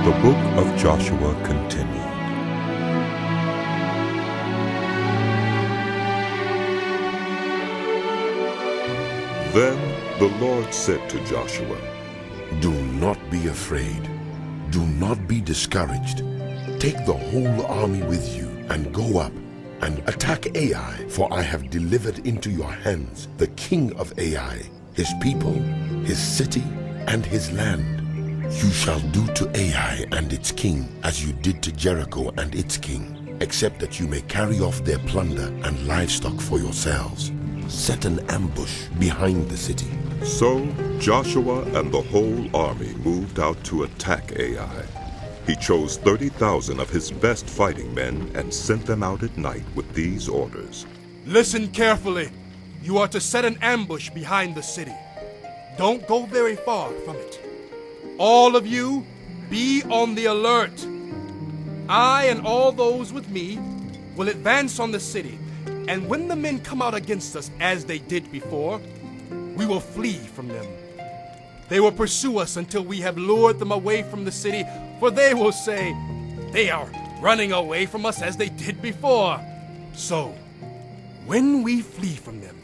The book of Joshua continued. Then the Lord said to Joshua, Do not be afraid. Do not be discouraged. Take the whole army with you and go up and attack Ai, for I have delivered into your hands the king of Ai, his people, his city, and his land. You shall do to Ai and its king as you did to Jericho and its king, except that you may carry off their plunder and livestock for yourselves. Set an ambush behind the city. So Joshua and the whole army moved out to attack Ai. He chose 30,000 of his best fighting men and sent them out at night with these orders. Listen carefully. You are to set an ambush behind the city. Don't go very far from it. All of you, be on the alert. I and all those with me will advance on the city, and when the men come out against us as they did before, we will flee from them. They will pursue us until we have lured them away from the city, for they will say, they are running away from us as they did before. So, when we flee from them,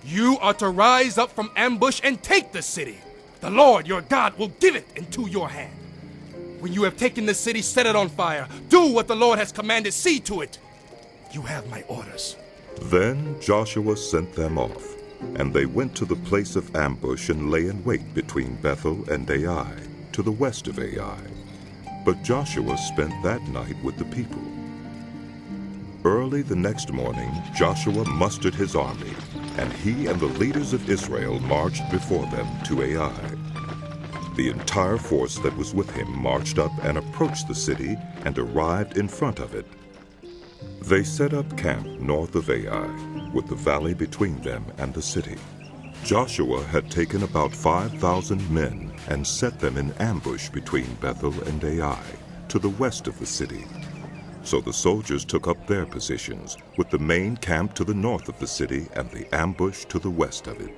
you are to rise up from ambush and take the city. The Lord your God will give it into your hand. When you have taken the city, set it on fire. Do what the Lord has commanded. See to it. You have my orders. Then Joshua sent them off, and they went to the place of ambush and lay in wait between Bethel and Ai, to the west of Ai. But Joshua spent that night with the people. Early the next morning, Joshua mustered his army, and he and the leaders of Israel marched before them to Ai. The entire force that was with him marched up and approached the city and arrived in front of it. They set up camp north of Ai, with the valley between them and the city. Joshua had taken about 5,000 men and set them in ambush between Bethel and Ai, to the west of the city. So the soldiers took up their positions, with the main camp to the north of the city and the ambush to the west of it.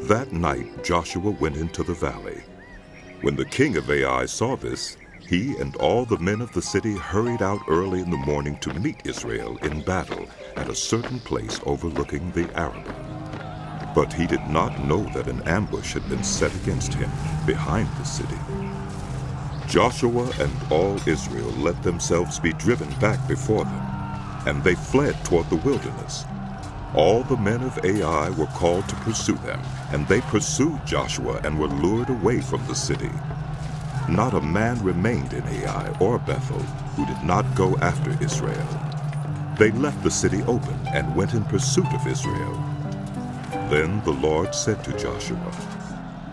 That night Joshua went into the valley. When the king of Ai saw this, he and all the men of the city hurried out early in the morning to meet Israel in battle at a certain place overlooking the Arabah. But he did not know that an ambush had been set against him behind the city. Joshua and all Israel let themselves be driven back before them, and they fled toward the wilderness. All the men of Ai were called to pursue them, and they pursued Joshua and were lured away from the city. Not a man remained in Ai or Bethel who did not go after Israel. They left the city open and went in pursuit of Israel. Then the Lord said to Joshua,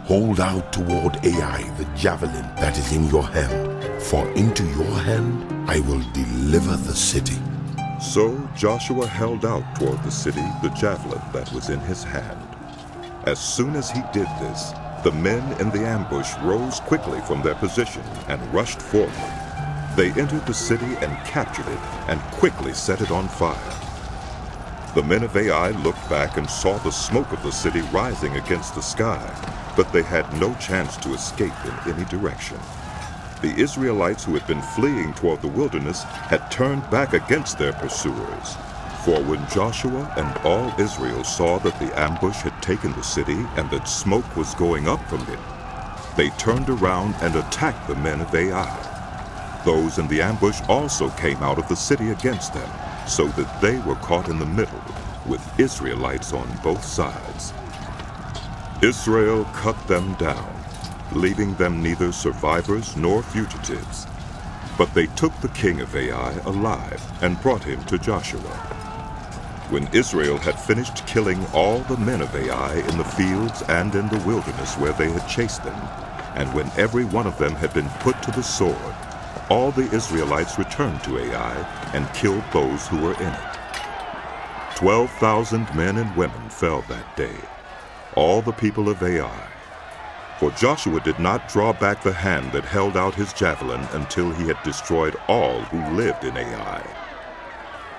Hold out toward Ai the javelin that is in your hand, for into your hand I will deliver the city. So Joshua held out toward the city the javelin that was in his hand. As soon as he did this, the men in the ambush rose quickly from their position and rushed forward. They entered the city and captured it and quickly set it on fire. The men of Ai looked back and saw the smoke of the city rising against the sky, but they had no chance to escape in any direction. The Israelites who had been fleeing toward the wilderness had turned back against their pursuers. For when Joshua and all Israel saw that the ambush had taken the city and that smoke was going up from it, they turned around and attacked the men of Ai. Those in the ambush also came out of the city against them, so that they were caught in the middle, with Israelites on both sides. Israel cut them down, leaving them neither survivors nor fugitives. But they took the king of Ai alive and brought him to Joshua. When Israel had finished killing all the men of Ai in the fields and in the wilderness where they had chased them, and when every one of them had been put to the sword, all the Israelites returned to Ai and killed those who were in it. 12,000 men and women fell that day, all the people of Ai. For Joshua did not draw back the hand that held out his javelin until he had destroyed all who lived in Ai.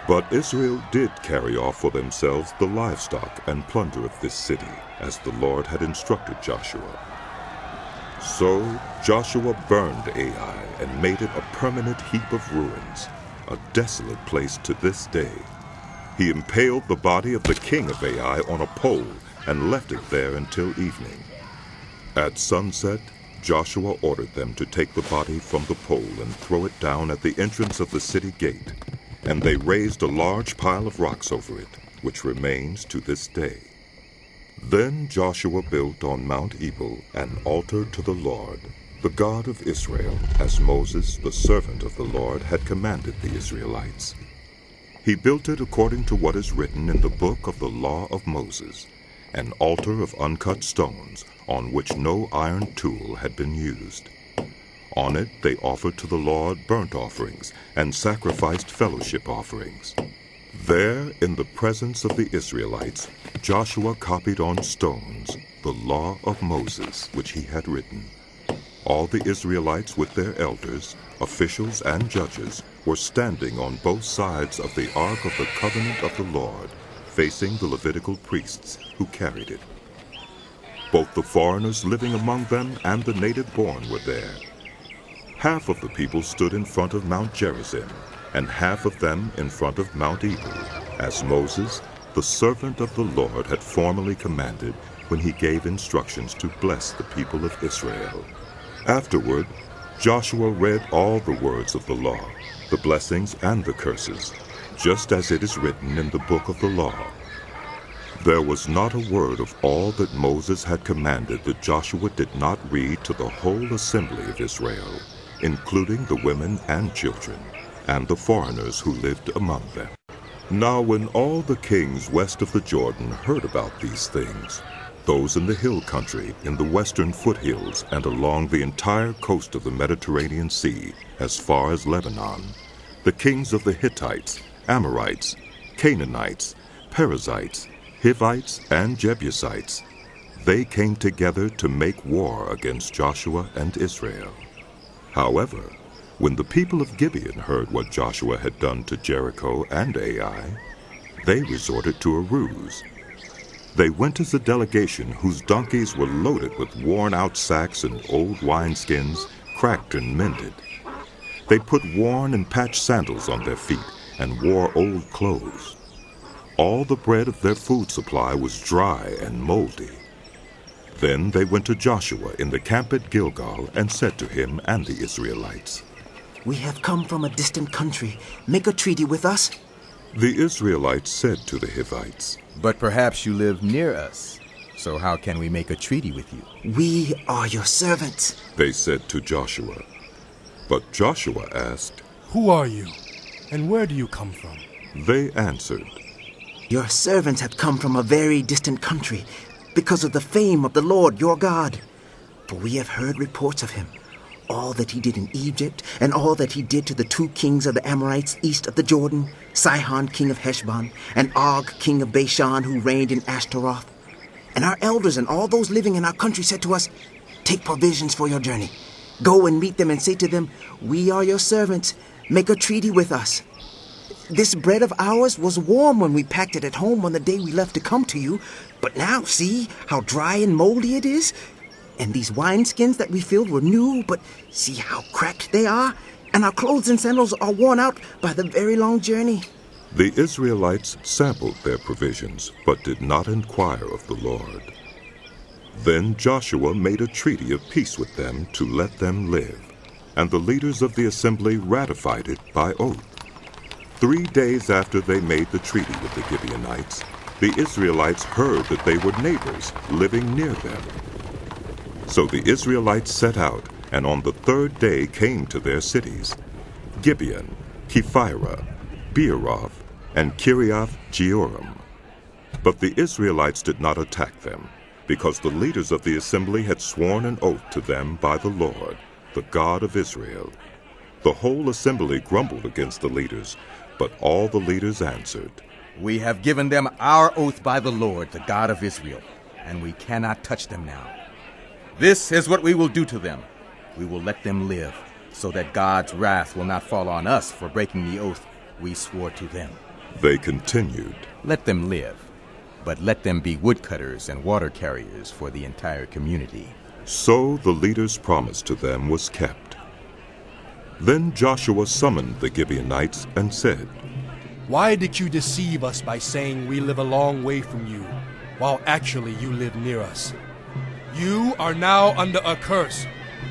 But Israel did carry off for themselves the livestock and plunder of this city, as the Lord had instructed Joshua. So Joshua burned Ai and made it a permanent heap of ruins, a desolate place to this day. He impaled the body of the king of Ai on a pole and left it there until evening. At sunset, Joshua ordered them to take the body from the pole and throw it down at the entrance of the city gate, and they raised a large pile of rocks over it, which remains to this day. Then Joshua built on Mount Ebal an altar to the Lord, the God of Israel, as Moses, the servant of the Lord, had commanded the Israelites. He built it according to what is written in the book of the law of Moses, an altar of uncut stones, on which no iron tool had been used. On it they offered to the Lord burnt offerings and sacrificed fellowship offerings. There, in the presence of the Israelites, Joshua copied on stones the law of Moses, which he had written. All the Israelites with their elders, officials, and judges were standing on both sides of the Ark of the Covenant of the Lord, facing the Levitical priests who carried it. Both the foreigners living among them and the native-born were there. Half of the people stood in front of Mount Gerizim, and half of them in front of Mount Ebal, as Moses, the servant of the Lord, had formerly commanded when he gave instructions to bless the people of Israel. Afterward, Joshua read all the words of the law, the blessings and the curses, just as it is written in the book of the law. There was not a word of all that Moses had commanded that Joshua did not read to the whole assembly of Israel, including the women and children, and the foreigners who lived among them. Now when all the kings west of the Jordan heard about these things, those in the hill country, in the western foothills, and along the entire coast of the Mediterranean Sea, as far as Lebanon, the kings of the Hittites, Amorites, Canaanites, Perizzites, Hivites, and Jebusites, they came together to make war against Joshua and Israel. However, when the people of Gibeon heard what Joshua had done to Jericho and Ai, they resorted to a ruse. They went as a delegation whose donkeys were loaded with worn-out sacks and old wineskins, cracked and mended. They put worn and patched sandals on their feet and wore old clothes. All the bread of their food supply was dry and moldy. Then they went to Joshua in the camp at Gilgal and said to him and the Israelites, "We have come from a distant country. Make a treaty with us." The Israelites said to the Hivites, "But perhaps you live near us, so how can we make a treaty with you?" "We are your servants," they said to Joshua. But Joshua asked, "Who are you, and where do you come from?" They answered, "Your servants have come from a very distant country because of the fame of the Lord your God. For we have heard reports of him, all that he did in Egypt, and all that he did to the two kings of the Amorites east of the Jordan, Sihon king of Heshbon, and Og king of Bashan, who reigned in Ashtaroth. And our elders and all those living in our country said to us, 'Take provisions for your journey. Go and meet them and say to them, "We are your servants. Make a treaty with us." This bread of ours was warm when we packed it at home on the day we left to come to you, but now see how dry and moldy it is? And these wineskins that we filled were new, but see how cracked they are? And our clothes and sandals are worn out by the very long journey." The Israelites sampled their provisions, but did not inquire of the Lord. Then Joshua made a treaty of peace with them to let them live, and the leaders of the assembly ratified it by oath. 3 days after they made the treaty with the Gibeonites, the Israelites heard that they were neighbors living near them. So the Israelites set out, and on the 3rd day came to their cities, Gibeon, Kephirah, Beeroth, and Kiriath Jearim. But the Israelites did not attack them, because the leaders of the assembly had sworn an oath to them by the Lord, the God of Israel. The whole assembly grumbled against the leaders, but all the leaders answered, "We have given them our oath by the Lord, the God of Israel, and we cannot touch them now. This is what we will do to them. We will let them live, so that God's wrath will not fall on us for breaking the oath we swore to them." They continued, "Let them live, but let them be woodcutters and water carriers for the entire community." So the leader's promise to them was kept. Then Joshua summoned the Gibeonites and said, Why did you deceive us by saying we live a long way from you, while actually you live near us? You are now under a curse.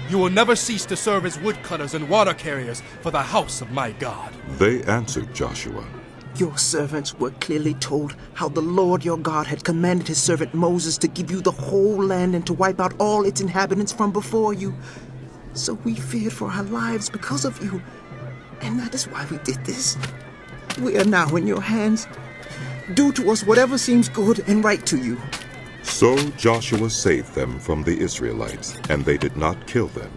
You will never cease to serve as woodcutters and water carriers for the house of my God. They answered Joshua, Your servants were clearly told how the Lord your God had commanded his servant Moses to give you the whole land and to wipe out all its inhabitants from before you. So we feared for our lives because of you, and that is why we did this. We are now in your hands. Do to us whatever seems good and right to you. So Joshua saved them from the Israelites, and they did not kill them.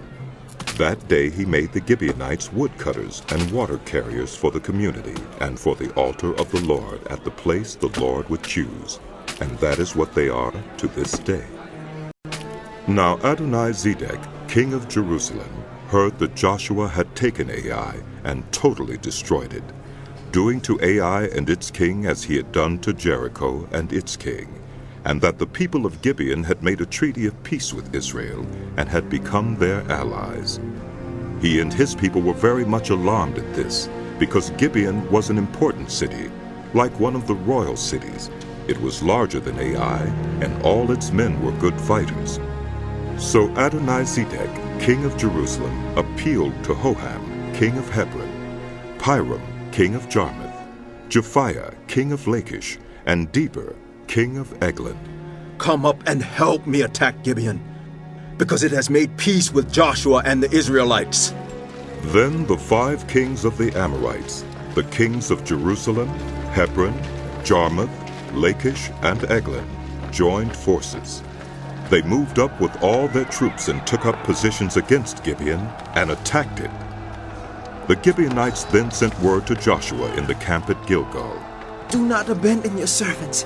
That day he made the Gibeonites woodcutters and water carriers for the community and for the altar of the Lord at the place the Lord would choose, and that is what they are to this day. Now Adoni-Zedek, king of Jerusalem, heard that Joshua had taken Ai and totally destroyed it, doing to Ai and its king as he had done to Jericho and its king, and that the people of Gibeon had made a treaty of peace with Israel and had become their allies. He and his people were very much alarmed at this, because Gibeon was an important city, like one of the royal cities. It was larger than Ai, and all its men were good fighters. So Adoni-Zedek, king of Jerusalem, appealed to Hoham, king of Hebron, Piram, king of Jarmuth, Japhiah, king of Lachish, and Deber, king of Eglon. Come up and help me attack Gibeon, because it has made peace with Joshua and the Israelites. Then the 5 kings of the Amorites, the kings of Jerusalem, Hebron, Jarmuth, Lachish, and Eglon, joined forces. They moved up with all their troops and took up positions against Gibeon and attacked it. The Gibeonites then sent word to Joshua in the camp at Gilgal. Do not abandon your servants.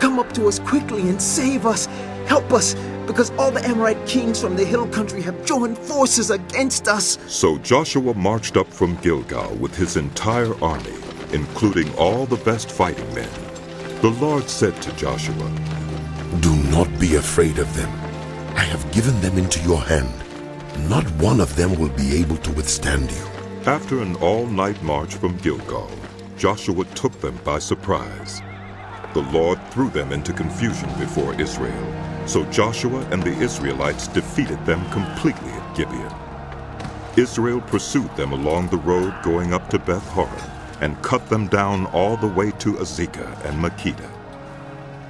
Come up to us quickly and save us. Help us, because all the Amorite kings from the hill country have joined forces against us. So Joshua marched up from Gilgal with his entire army, including all the best fighting men. The Lord said to Joshua, Do not be afraid of them. I have given them into your hand. Not one of them will be able to withstand you. After an all-night march from Gilgal, Joshua took them by surprise. The Lord threw them into confusion before Israel, so Joshua and the Israelites defeated them completely at Gibeon. Israel pursued them along the road going up to Beth-horon and cut them down all the way to Azekah and Makkedah.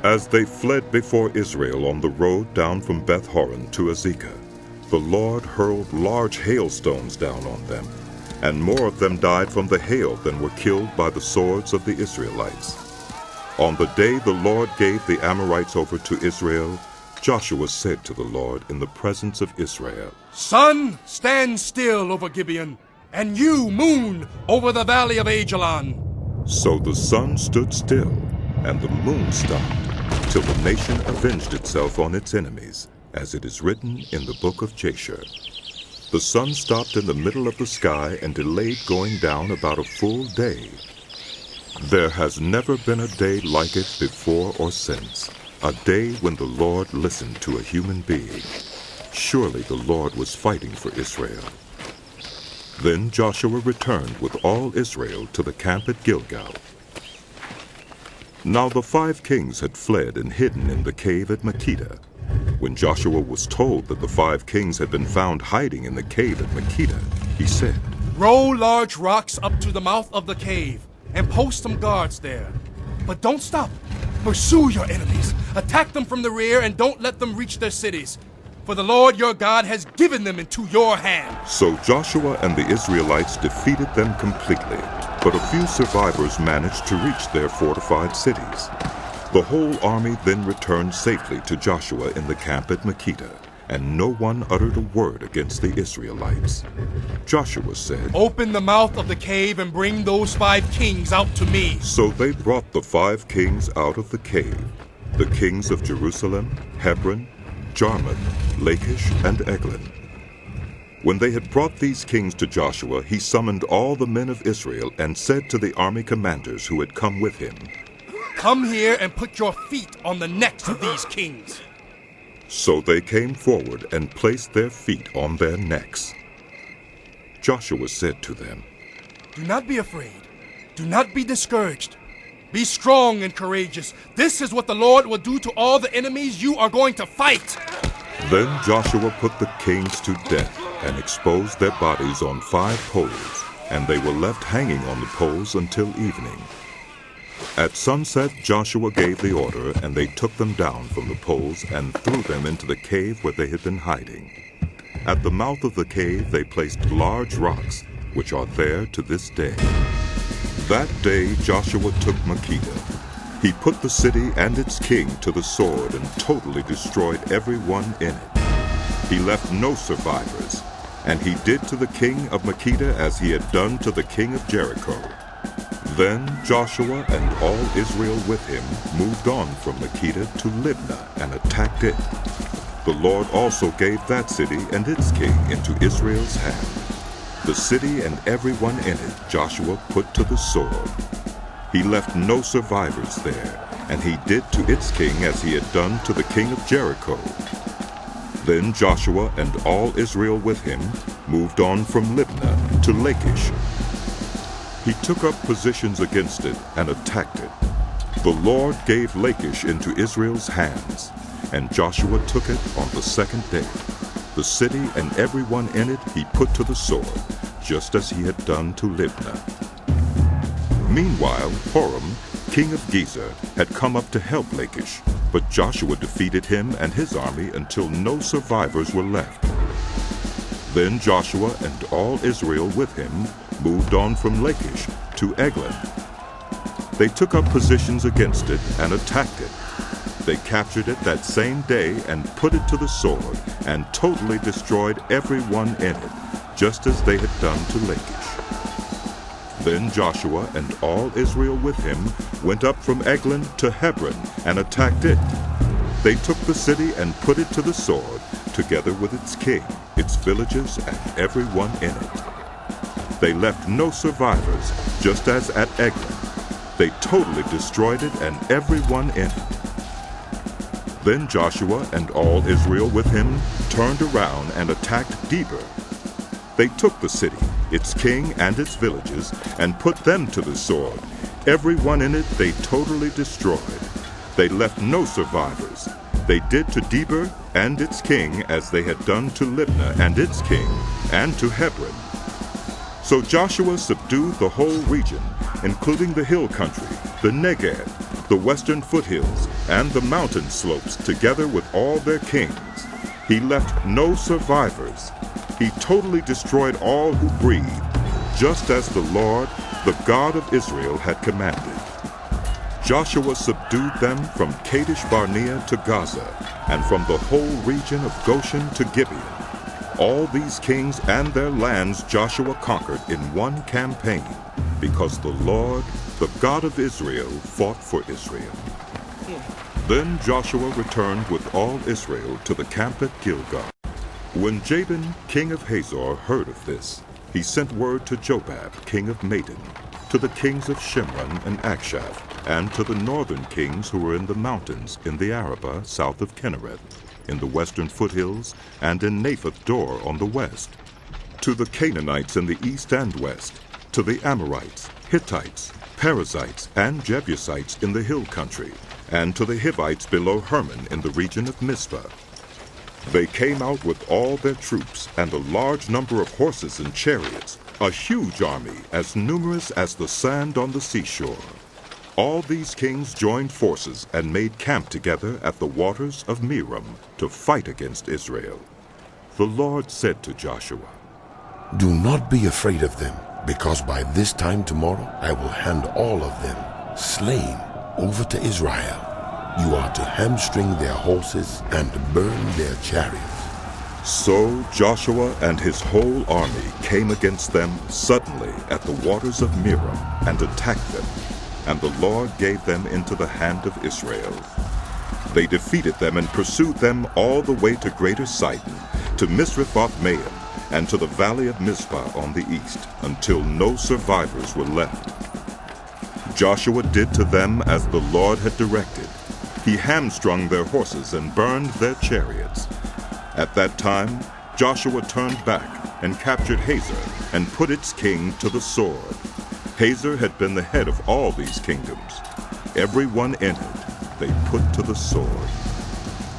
As they fled before Israel on the road down from Beth-horon to Azekah, the Lord hurled large hailstones down on them, and more of them died from the hail than were killed by the swords of the Israelites. On the day the Lord gave the Amorites over to Israel, Joshua said to the Lord in the presence of Israel, Sun, stand still over Gibeon, and you, moon, over the valley of Ajalon. So the sun stood still, and the moon stopped, till the nation avenged itself on its enemies, as it is written in the book of Jasher. The sun stopped in the middle of the sky and delayed going down about a full day. There has never been a day like it before or since, a day when the Lord listened to a human being. Surely the Lord was fighting for Israel. Then Joshua returned with all Israel to the camp at Gilgal. Now the 5 kings had fled and hidden in the cave at Makkedah. When Joshua was told that the 5 kings had been found hiding in the cave at Makkedah, he said, Roll large rocks up to the mouth of the cave, and post some guards there. But don't stop. Pursue your enemies. Attack them from the rear, and don't let them reach their cities. For the Lord your God has given them into your hand. So Joshua and the Israelites defeated them completely, but a few survivors managed to reach their fortified cities. The whole army then returned safely to Joshua in the camp at Makkedah, and no one uttered a word against the Israelites. Joshua said, Open the mouth of the cave and bring those 5 kings out to me. So they brought the 5 kings out of the cave, the kings of Jerusalem, Hebron, Jarmuth, Lachish, and Eglon. When they had brought these kings to Joshua, he summoned all the men of Israel and said to the army commanders who had come with him, Come here and put your feet on the necks of these kings. So they came forward and placed their feet on their necks. Joshua said to them, Do not be afraid. Do not be discouraged. Be strong and courageous. This is what the Lord will do to all the enemies you are going to fight. Then Joshua put the kings to death and exposed their bodies on 5 poles, and they were left hanging on the poles until evening. At sunset Joshua gave the order, and they took them down from the poles and threw them into the cave where they had been hiding. At the mouth of the cave they placed large rocks, which are there to this day. That day Joshua took Makkedah. He put the city and its king to the sword and totally destroyed everyone in it. He left no survivors, and he did to the king of Makkedah as he had done to the king of Jericho. Then Joshua and all Israel with him moved on from Makkedah to Libnah and attacked it. The Lord also gave that city and its king into Israel's hand. The city and everyone in it Joshua put to the sword. He left no survivors there, and he did to its king as he had done to the king of Jericho. Then Joshua and all Israel with him moved on from Libnah to Lachish. He took up positions against it and attacked it. The Lord gave Lachish into Israel's hands, and Joshua took it on the 2nd day. The city and everyone in it he put to the sword, just as he had done to Libnah. Meanwhile, Horam, king of Gezer, had come up to help Lachish, but Joshua defeated him and his army until no survivors were left. Then Joshua and all Israel with him moved on from Lachish to Eglon. They took up positions against it and attacked it. They captured it that same day and put it to the sword and totally destroyed everyone in it, just as they had done to Lachish. Then Joshua and all Israel with him went up from Eglon to Hebron and attacked it. They took the city and put it to the sword, together with its king, its villages, and everyone in it. They left no survivors, just as at Eglon. They totally destroyed it and everyone in it. Then Joshua and all Israel with him turned around and attacked Debir. They took the city, its king and its villages, and put them to the sword. Everyone in it they totally destroyed. They left no survivors. They did to Debir and its king as they had done to Libnah and its king, and to Hebron. So Joshua subdued the whole region, including the hill country, the Negev, the western foothills, and the mountain slopes, together with all their kings. He left no survivors. He totally destroyed all who breathed, just as the Lord, the God of Israel, had commanded. Joshua subdued them from Kadesh Barnea to Gaza, and from the whole region of Goshen to Gibeon. All these kings and their lands Joshua conquered in one campaign, because the Lord, the God of Israel, fought for Israel. Then Joshua returned with all Israel to the camp at Gilgal. When Jabin, king of Hazor, heard of this, he sent word to Jobab, king of Madon, to the kings of Shimron and Akshaph, and to the northern kings who were in the mountains in the Arabah south of Kinnereth, in the western foothills, and in Naphoth Dor on the west, to the Canaanites in the east and west, to the Amorites, Hittites, Perizzites, and Jebusites in the hill country, and to the Hivites below Hermon in the region of Mizpah. They came out with all their troops, and a large number of horses and chariots, a huge army, as numerous as the sand on the seashore. All these kings joined forces and made camp together at the waters of Merom to fight against Israel. The Lord said to Joshua, Do not be afraid of them, because by this time tomorrow I will hand all of them, slain, over to Israel. You are to hamstring their horses and burn their chariots. So Joshua and his whole army came against them suddenly at the waters of Merom and attacked them, and the Lord gave them into the hand of Israel. They defeated them and pursued them all the way to Greater Sidon, to Misrephoth-Maim, and to the valley of Mizpah on the east, until no survivors were left. Joshua did to them as the Lord had directed. He hamstrung their horses and burned their chariots. At that time, Joshua turned back and captured Hazor and put its king to the sword. Hazor had been the head of all these kingdoms. Every one in it they put to the sword.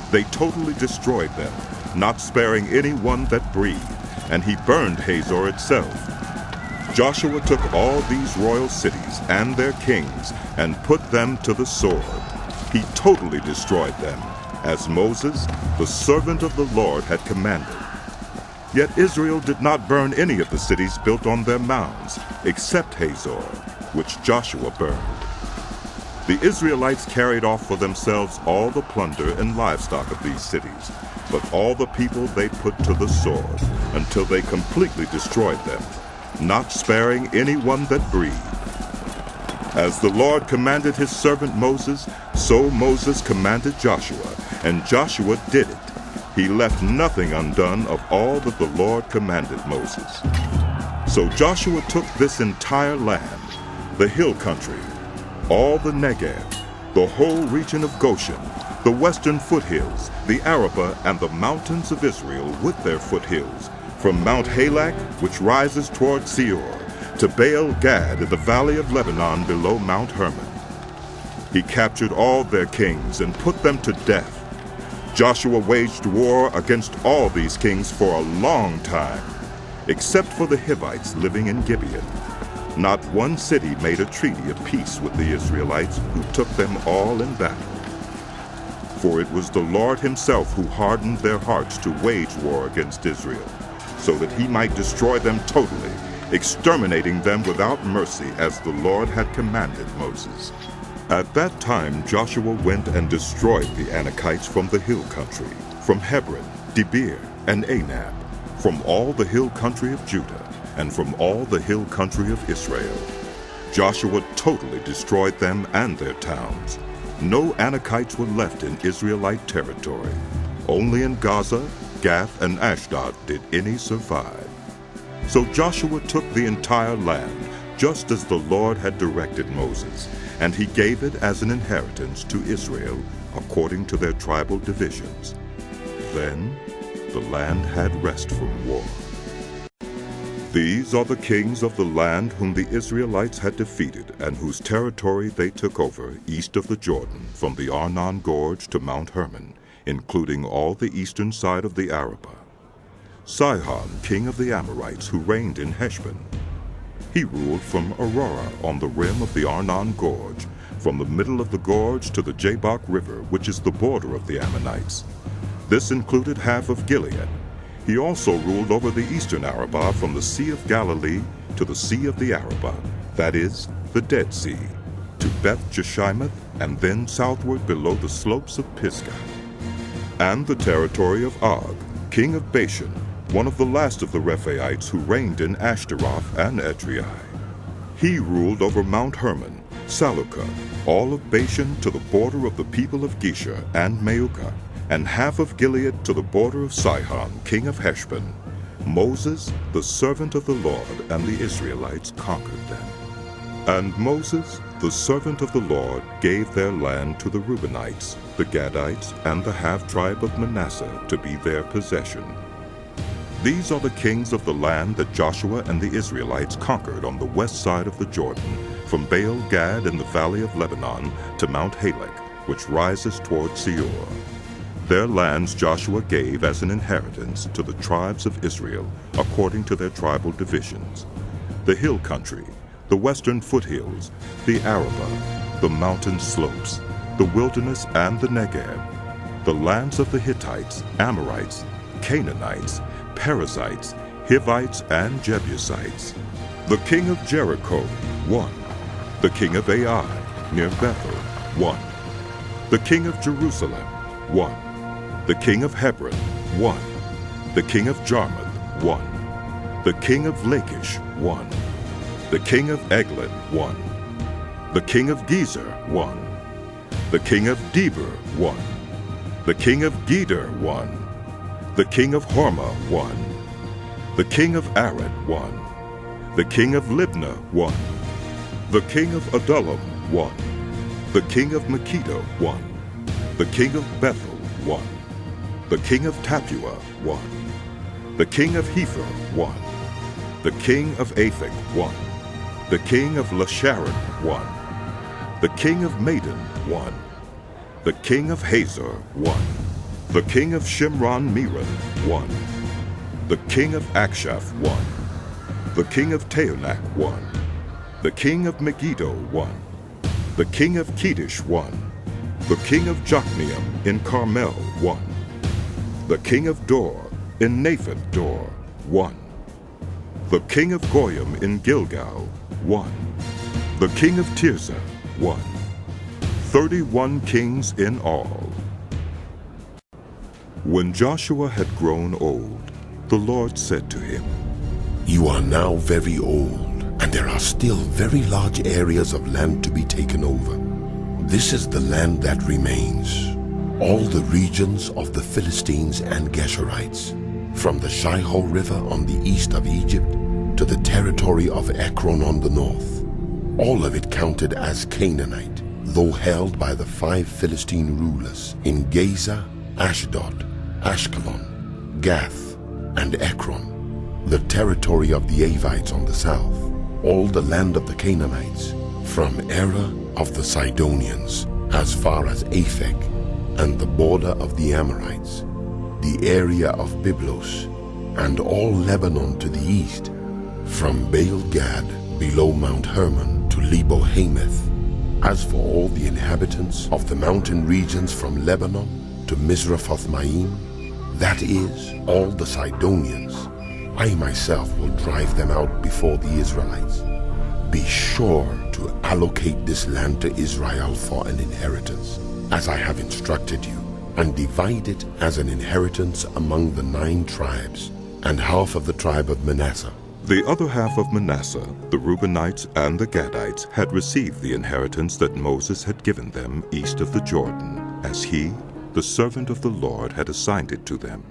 They totally destroyed them, not sparing any one that breathed, and he burned Hazor itself. Joshua took all these royal cities and their kings and put them to the sword. He totally destroyed them, as Moses, the servant of the Lord, had commanded. Yet Israel did not burn any of the cities built on their mounds, except Hazor, which Joshua burned. The Israelites carried off for themselves all the plunder and livestock of these cities, but all the people they put to the sword, until they completely destroyed them, not sparing any one that breathed. As the Lord commanded his servant Moses, so Moses commanded Joshua, and Joshua did it. He left nothing undone of all that the Lord commanded Moses. So Joshua took this entire land, the hill country, all the Negev, the whole region of Goshen, the western foothills, the Arabah, and the mountains of Israel with their foothills, from Mount Halak, which rises toward Seir, to Baal Gad in the valley of Lebanon below Mount Hermon. He captured all their kings and put them to death. Joshua waged war against all these kings for a long time, except for the Hivites living in Gibeon. Not one city made a treaty of peace with the Israelites, who took them all in battle. For it was the Lord himself who hardened their hearts to wage war against Israel, so that he might destroy them totally, exterminating them without mercy, as the Lord had commanded Moses. At that time Joshua went and destroyed the Anakites from the hill country, from Hebron, Debir, and Anab, from all the hill country of Judah, and from all the hill country of Israel. Joshua totally destroyed them and their towns. No Anakites were left in Israelite territory. Only in Gaza, Gath, and Ashdod did any survive. So Joshua took the entire land, just as the Lord had directed Moses, and he gave it as an inheritance to Israel, according to their tribal divisions. Then the land had rest from war. These are the kings of the land whom the Israelites had defeated, and whose territory they took over east of the Jordan, from the Arnon Gorge to Mount Hermon, including all the eastern side of the Arabah. Sihon, king of the Amorites, who reigned in Heshbon. He ruled from Aurora on the rim of the Arnon Gorge, from the middle of the gorge to the Jabbok River, which is the border of the Ammonites. This included half of Gilead. He also ruled over the eastern Arabah from the Sea of Galilee to the Sea of the Arabah, that is, the Dead Sea, to Beth Jeshimoth, and then southward below the slopes of Pisgah. And the territory of Og, king of Bashan, one of the last of the Rephaites who reigned in Ashtaroth and Edrei. He ruled over Mount Hermon, Saluka, all of Bashan to the border of the people of Gesher and Maukah, and half of Gilead to the border of Sihon, king of Heshbon. Moses, the servant of the Lord, and the Israelites conquered them. And Moses, the servant of the Lord, gave their land to the Reubenites, the Gadites, and the half-tribe of Manasseh to be their possession. These are the kings of the land that Joshua and the Israelites conquered on the west side of the Jordan, from Baal Gad in the valley of Lebanon to Mount Halak, which rises toward Seir. Their lands Joshua gave as an inheritance to the tribes of Israel, according to their tribal divisions: the hill country, the western foothills, the Arabah, the mountain slopes, the wilderness and the Negev, the lands of the Hittites, Amorites, Canaanites, Perizzites, Hivites, and Jebusites. The king of Jericho, 1. The king of Ai, near Bethel, 1. The king of Jerusalem, 1. The king of Hebron, 1. The king of Jarmuth, 1. The king of Lachish, 1. The king of Eglon, 1. The king of Gezer, 1. The king of Debir, 1. The king of Geder, 1. The king of Hormah, 1. The king of Arad, 1. The king of Libnah, 1. The king of Adullam, 1. The king of Makkedah, 1. The king of Bethel, 1. The king of Tapua, 1. The king of Hepher, 1. The king of Aphek, 1. The king of Lasharon, 1. The king of Madon, 1. The king of Hazor, 1. The king of Shimron Meron, 1. The king of Akshaph, 1. The king of Taanach, 1. The king of Megiddo, 1. The king of Kedesh, 1. The king of Jokneam in Carmel, 1. The king of Dor in Naphath Dor, 1. The king of Goyim in Gilgal, 1. The king of Tirzah, 1. 31 kings in all. When Joshua had grown old, the Lord said to him, You are now very old, and there are still very large areas of land to be taken over. This is the land that remains, all the regions of the Philistines and Geshurites, from the Shihor River on the east of Egypt to the territory of Ekron on the north. All of it counted as Canaanite, though held by the 5 Philistine rulers in Gaza, Ashdod, Ashkelon, Gath, and Ekron, the territory of the Avites on the south, all the land of the Canaanites, from Era of the Sidonians as far as Aphek, and the border of the Amorites, the area of Byblos, and all Lebanon to the east, from Baal Gad below Mount Hermon to Lebo Hamath. As for all the inhabitants of the mountain regions from Lebanon to Misrephoth-Maim, that is, all the Sidonians, I myself will drive them out before the Israelites. Be sure to allocate this land to Israel for an inheritance, as I have instructed you, and divide it as an inheritance among the 9 tribes, and half of the tribe of Manasseh. The other half of Manasseh, the Reubenites and the Gadites, had received the inheritance that Moses had given them east of the Jordan, as he, the servant of the Lord, had assigned it to them.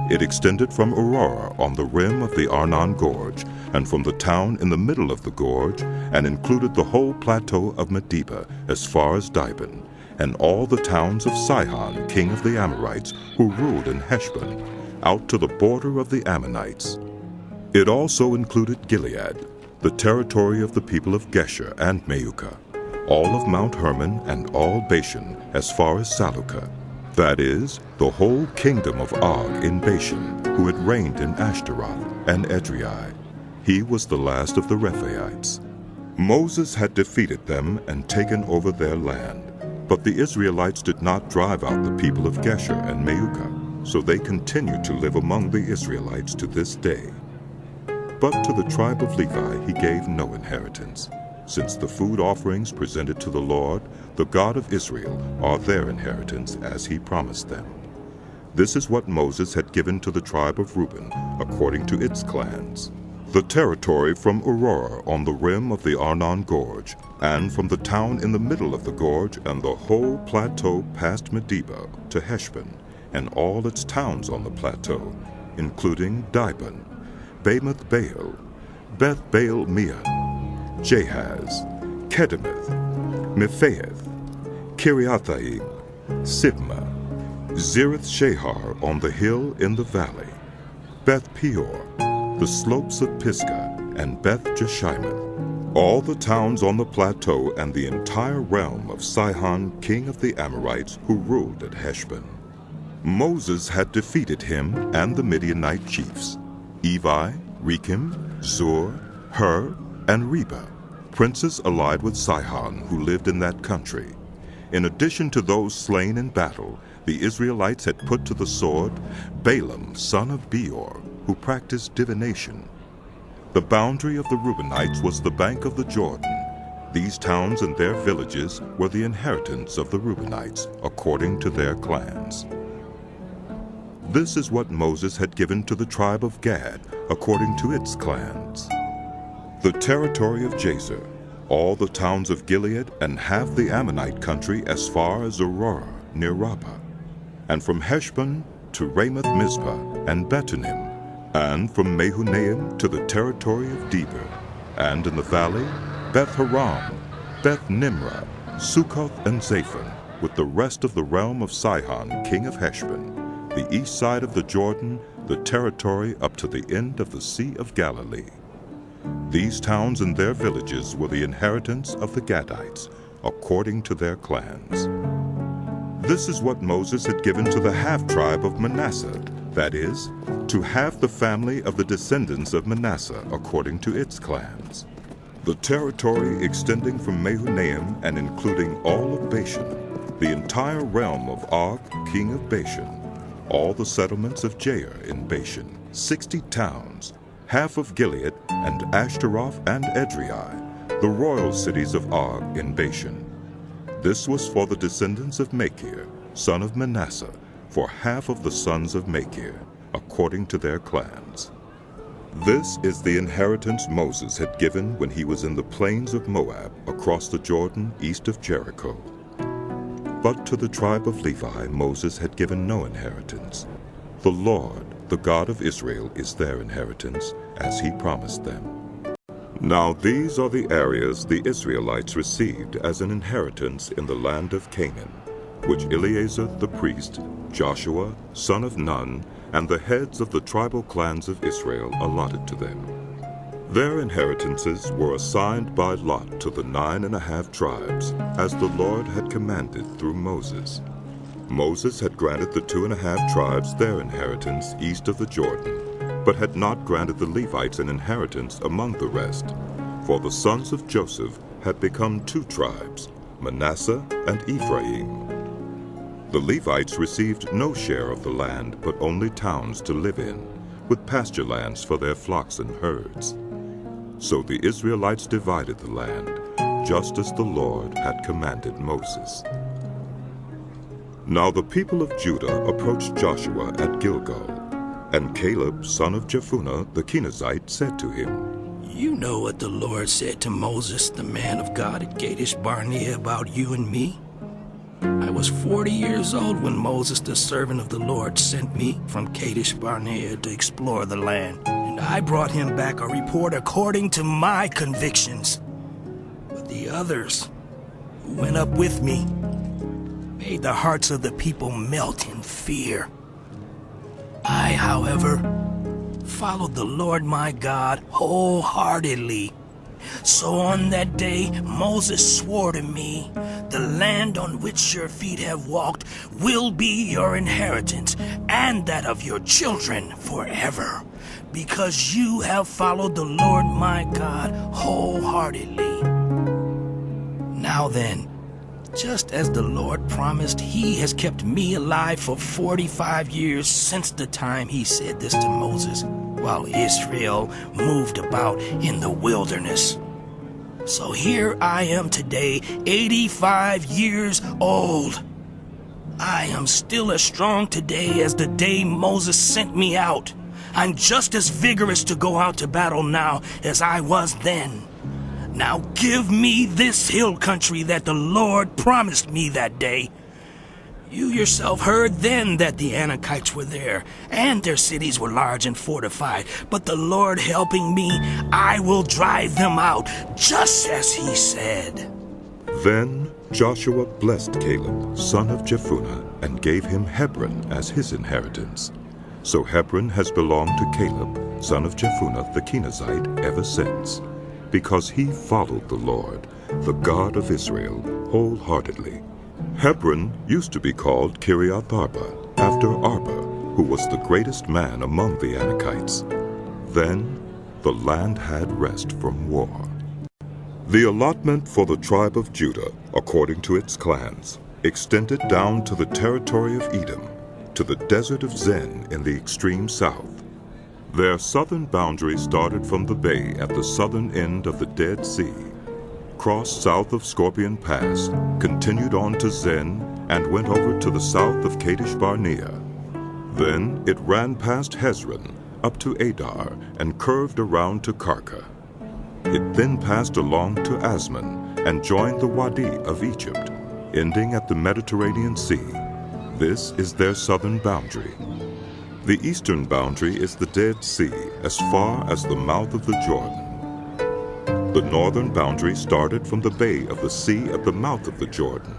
It extended from Aurora on the rim of the Arnon Gorge, and from the town in the middle of the gorge, and included the whole plateau of Medeba as far as Dibon, and all the towns of Sihon, king of the Amorites, who ruled in Heshbon, out to the border of the Ammonites. It also included Gilead, the territory of the people of Gesher and Meucah, all of Mount Hermon and all Bashan as far as Salucah, that is, the whole kingdom of Og in Bashan, who had reigned in Ashtaroth and Edrei. He was the last of the Rephaites. Moses had defeated them and taken over their land, but the Israelites did not drive out the people of Gesher and Meucah, so they continued to live among the Israelites to this day. But to the tribe of Levi he gave no inheritance, since the food offerings presented to the Lord, the God of Israel, are their inheritance as he promised them. This is what Moses had given to the tribe of Reuben, according to its clans. The territory from Aurora on the rim of the Arnon Gorge, and from the town in the middle of the gorge and the whole plateau past Medeba to Heshbon, and all its towns on the plateau, including Dibon, Bamoth Baal, Beth Baal Meon, Jahaz, Kedemoth, Mephaeth, Kiriathaim, Sibmah, Zereth Shahar on the hill in the valley, Beth Peor, the slopes of Pisgah, and Beth Jeshimoth, all the towns on the plateau and the entire realm of Sihon, king of the Amorites, who ruled at Heshbon. Moses had defeated him and the Midianite chiefs, Evi, Rekem, Zur, Hur, and Reba, princes allied with Sihon who lived in that country. In addition to those slain in battle, the Israelites had put to the sword Balaam, son of Beor, who practiced divination. The boundary of the Reubenites was the bank of the Jordan. These towns and their villages were the inheritance of the Reubenites, according to their clans. This is what Moses had given to the tribe of Gad, according to its clans. The territory of Jazer, all the towns of Gilead, and half the Ammonite country as far as Aurora, near Rabbah, and from Heshbon to Ramoth Mizpah and Betonim, and from Mehunaim to the territory of Debir, and in the valley, Beth Haram, Beth Nimrah, Succoth and Zaphon, with the rest of the realm of Sihon, king of Heshbon, the east side of the Jordan, the territory up to the end of the Sea of Galilee. These towns and their villages were the inheritance of the Gadites, according to their clans. This is what Moses had given to the half-tribe of Manasseh, that is, to half the family of the descendants of Manasseh, according to its clans. The territory extending from Mahanaim and including all of Bashan, the entire realm of Og, king of Bashan, all the settlements of Jair in Bashan, 60 towns, half of Gilead, and Ashtaroth and Edrei, the royal cities of Og in Bashan. This was for the descendants of Machir, son of Manasseh, for half of the sons of Machir, according to their clans. This is the inheritance Moses had given when he was in the plains of Moab, across the Jordan east of Jericho. But to the tribe of Levi Moses had given no inheritance. The Lord, the God of Israel, is their inheritance, as he promised them. Now these are the areas the Israelites received as an inheritance in the land of Canaan, which Eleazar the priest, Joshua, son of Nun, and the heads of the tribal clans of Israel allotted to them. Their inheritances were assigned by lot to the 9½ tribes, as the Lord had commanded through Moses. Moses had granted the 2½ tribes their inheritance east of the Jordan, but had not granted the Levites an inheritance among the rest, for the sons of Joseph had become 2 tribes, Manasseh and Ephraim. The Levites received no share of the land, but only towns to live in, with pasture lands for their flocks and herds. So the Israelites divided the land, just as the Lord had commanded Moses. Now the people of Judah approached Joshua at Gilgal, and Caleb, son of Jephunneh the Kenizzite, said to him, You know what the Lord said to Moses, the man of God at Kadesh Barnea, about you and me? I was 40 years old when Moses, the servant of the Lord, sent me from Kadesh Barnea to explore the land, and I brought him back a report according to my convictions. But the others who went up with me made the hearts of the people melt in fear. I, however, followed the Lord my God wholeheartedly. So on that day Moses swore to me, The land on which your feet have walked will be your inheritance, and that of your children forever, because you have followed the Lord my God wholeheartedly. Now then, just as the Lord promised, he has kept me alive for 45 years since the time he said this to Moses, while Israel moved about in the wilderness. So here I am today, 85 years old. I am still as strong today as the day Moses sent me out. I'm just as vigorous to go out to battle now as I was then. Now give me this hill country that the Lord promised me that day. You yourself heard then that the Anakites were there, and their cities were large and fortified. But the Lord helping me, I will drive them out, just as he said. Then Joshua blessed Caleb, son of Jephunneh, and gave him Hebron as his inheritance. So Hebron has belonged to Caleb, son of Jephunneh the Kenizzite, ever since, because he followed the Lord, the God of Israel, wholeheartedly. Hebron used to be called Kiriath Arba, after Arba, who was the greatest man among the Anakites. Then the land had rest from war. The allotment for the tribe of Judah, according to its clans, extended down to the territory of Edom, to the desert of Zin in the extreme south. Their southern boundary started from the bay at the southern end of the Dead Sea, crossed south of Scorpion Pass, continued on to Zin, and went over to the south of Kadesh Barnea. Then it ran past Hezron, up to Adar, and curved around to Karka. It then passed along to Asmon, and joined the Wadi of Egypt, ending at the Mediterranean Sea. This is their southern boundary. The eastern boundary is the Dead Sea, as far as the mouth of the Jordan. The northern boundary started from the bay of the sea at the mouth of the Jordan.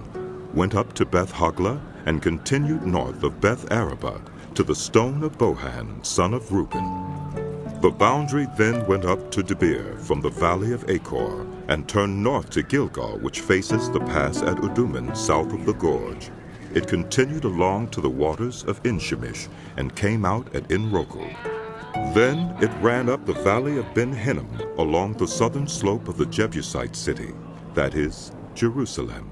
went up to Beth Hoglah, and continued north of Beth Arabah to the stone of Bohan, son of Reuben. The boundary then went up to Debir from the valley of Achor, and turned north to Gilgal, which faces the pass at Udummim, south of the gorge. It continued along to the waters of En-Shemesh, and came out at En-Rogel. Then it ran up the valley of Ben-Hinnom, along the southern slope of the Jebusite city, that is, Jerusalem.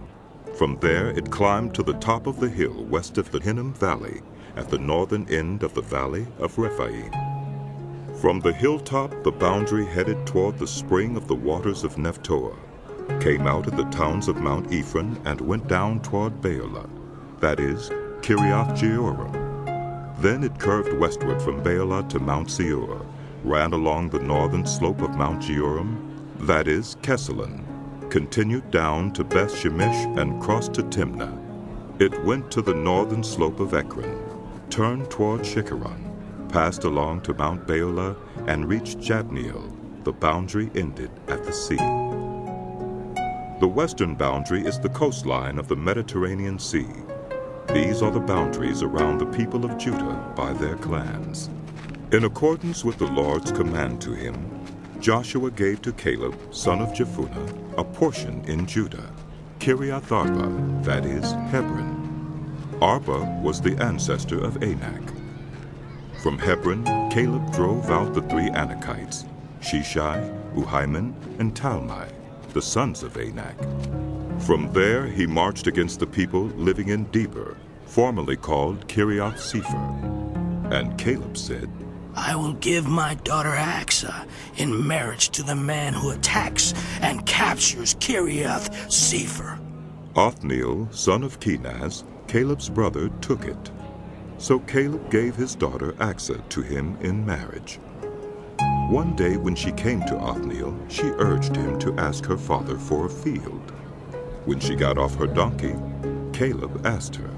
From there it climbed to the top of the hill west of the Hinnom Valley, at the northern end of the valley of Rephaim. From the hilltop the boundary headed toward the spring of the waters of Nephtoah, came out at the towns of Mount Ephraim, and went down toward Baalah, that is, Kiriath-Jearim. Then it curved westward from Baalah to Mount Seir, ran along the northern slope of Mount Jearim, that is, Kesalon, continued down to Beth Shemesh, and crossed to Timnah. It went to the northern slope of Ekron, turned toward Shikkeron, passed along to Mount Baalah, and reached Jabneel. The boundary ended at the sea. The western boundary is the coastline of the Mediterranean Sea. These are the boundaries around the people of Judah by their clans. In accordance with the Lord's command to him, Joshua gave to Caleb, son of Jephunneh, a portion in Judah, Kiriath Arba, that is, Hebron. Arba was the ancestor of Anak. From Hebron, Caleb drove out the 3 Anakites, Sheshai, Uhiman, and Talmai, the sons of Anak. From there he marched against the people living in Debir, formerly called Kiriath Sepher. And Caleb said, I will give my daughter Achsah in marriage to the man who attacks and captures Kiriath Sepher. Othniel, son of Kenaz, Caleb's brother, took it. So Caleb gave his daughter Achsah to him in marriage. One day when she came to Othniel, she urged him to ask her father for a field. When she got off her donkey, Caleb asked her,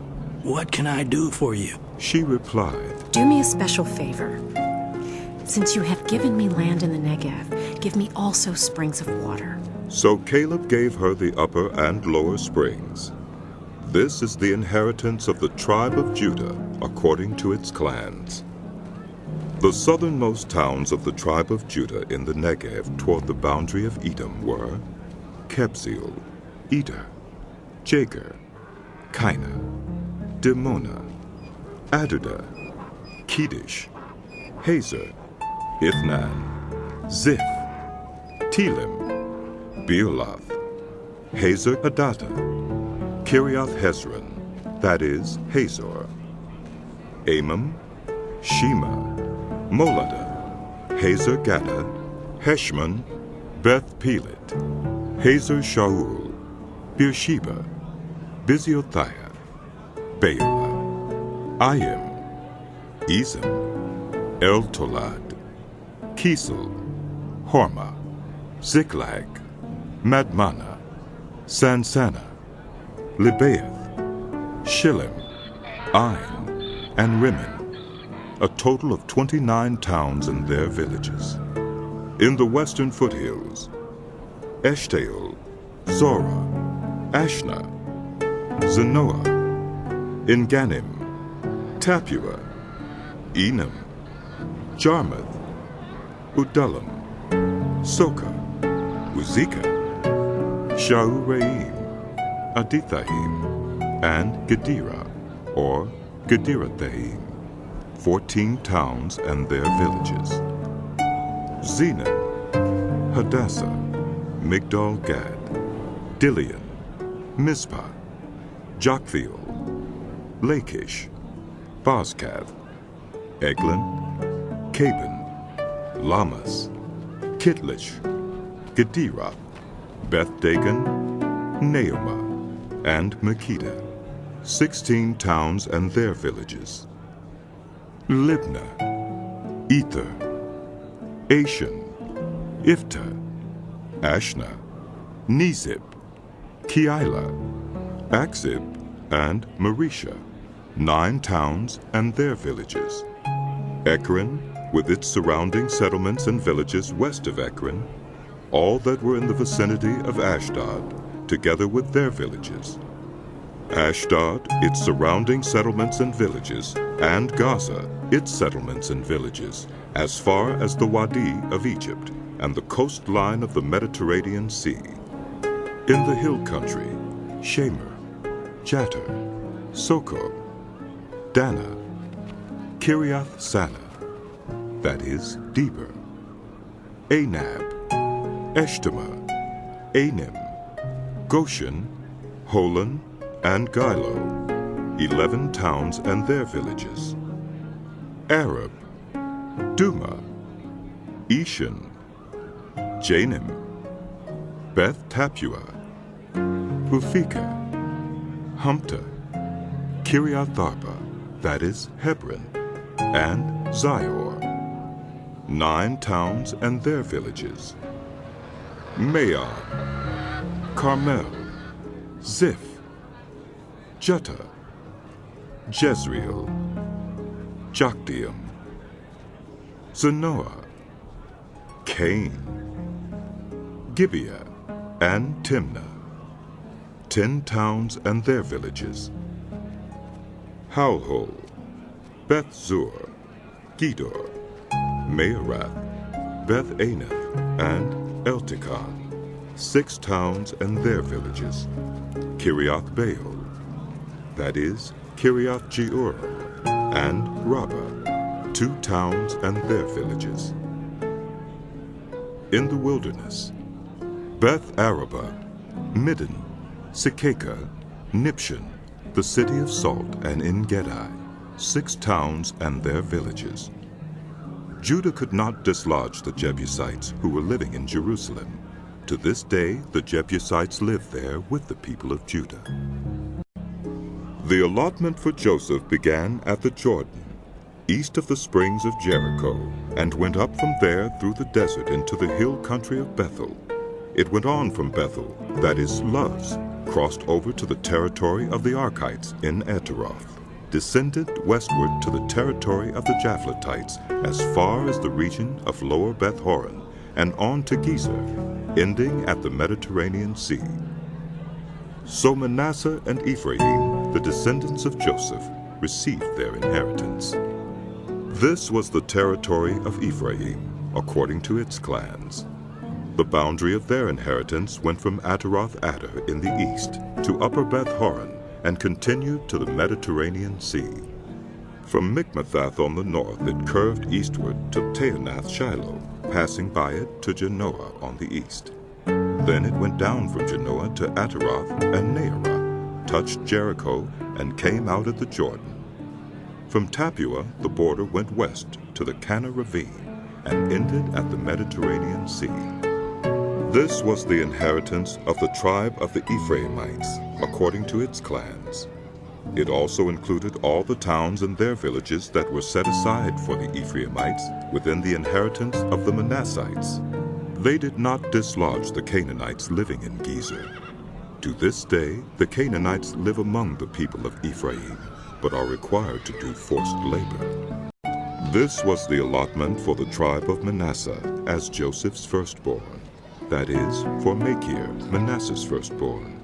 What can I do for you? She replied, Do me a special favor. Since you have given me land in the Negev, give me also springs of water. So Caleb gave her the upper and lower springs. This is the inheritance of the tribe of Judah, according to its clans. The southernmost towns of the tribe of Judah in the Negev toward the boundary of Edom were Kebzeel, Eder, Jager, Kaina, Dimona, Adudah, Kedesh, Hazer, Ithnan, Ziph, Telem, Bealoth, Hazer Hadattah, Kiriath Hezron, that is, Hazor, Amam, Shema, Moladah, Hazer Gaddah, Heshmon, Beth Pelet, Hazer Shaul, Beersheba, Biziothia, Beulah, Ayim, Ezem, El-Tolad, Kisel, Hormah, Ziklag, Madmannah, Sansannah, Libaoth, Shillim, Ain, and Rimmon, a total of 29 towns and their villages. In the western foothills, Eshtaol, Zorah, Ashna, Zanoah, En-Gannim, Tappuah, Enam, Jarmuth, Udullam, Soka, Uzziah, Shaul-Reim, Adithaim, and Gederah, or Gederathaim, 14 towns and their villages. Zenon, Hadassah, Migdal-Gad, Dilian, Mizpah, Joktheel, Lachish, Bozkath, Eglon, Caban, Lamas, Kitlish, Gederah, Beth-Dagon, Naamah, and Makkedah, 16 towns and their villages. Libnah, Ether, Ashan, Iftah, Ashna, Nezib, Keilah, Akzib, and Marisha, 9 towns and their villages. Ekron, with its surrounding settlements and villages west of Ekron, all that were in the vicinity of Ashdod, together with their villages. Ashdod, its surrounding settlements and villages, and Gaza, its settlements and villages, as far as the Wadi of Egypt and the coastline of the Mediterranean Sea. In the hill country, Shemer, Jatir, Soko, Dana, Kiriath Sana, that is, Deber, Anab, Eshtemoa, Anim, Goshen, Holon, and Gilo, 11 towns and their villages. Arab, Duma, Eshan, Janim, Beth Tapua, Uphekah, Humpta, Kiriath Arba, that is, Hebron, and Zior, 9 towns and their villages. Maon, Carmel, Ziph, Juttah, Jezreel, Jokdeam, Zanoah, Cain, Gibeah, and Timnah, 10 towns and their villages. Halhol, Beth Zur, Gedor, Maarath, Beth Anath, and Eltekon, 6 towns and their villages. Kiriath Baal, that is, Kiriath Jearim, and Rabbah, 2 towns and their villages. In the wilderness, Beth Araba, Middin, Sekaka, Nibshan, the city of salt, and En-gedi, 6 towns and their villages. Judah could not dislodge the Jebusites who were living in Jerusalem. To this day, the Jebusites live there with the people of Judah. The allotment for Joseph began at the Jordan, east of the springs of Jericho, and went up from there through the desert into the hill country of Bethel. It went on from Bethel, that is Luz, crossed over to the territory of the Archites in Ataroth, descended westward to the territory of the Japhletites as far as the region of Lower Beth Horon, and on to Gezer, ending at the Mediterranean Sea. So Manasseh and Ephraim, the descendants of Joseph, received their inheritance. This was the territory of Ephraim, according to its clans. The boundary of their inheritance went from Ataroth Adar in the east to Upper Beth Horon, and continued to the Mediterranean Sea. From Mikmethath on the north it curved eastward to Taanath Shiloh, passing by it to Janoah on the east. Then it went down from Janoah to Ataroth and Naarah, touched Jericho, and came out at the Jordan. From Tapua the border went west to the Kana Ravine, and ended at the Mediterranean Sea. This was the inheritance of the tribe of the Ephraimites, according to its clans. It also included all the towns and their villages that were set aside for the Ephraimites within the inheritance of the Manassites. They did not dislodge the Canaanites living in Gezer. To this day, the Canaanites live among the people of Ephraim, but are required to do forced labor. This was the allotment for the tribe of Manasseh as Joseph's firstborn. That is, for Machir, Manasseh's firstborn.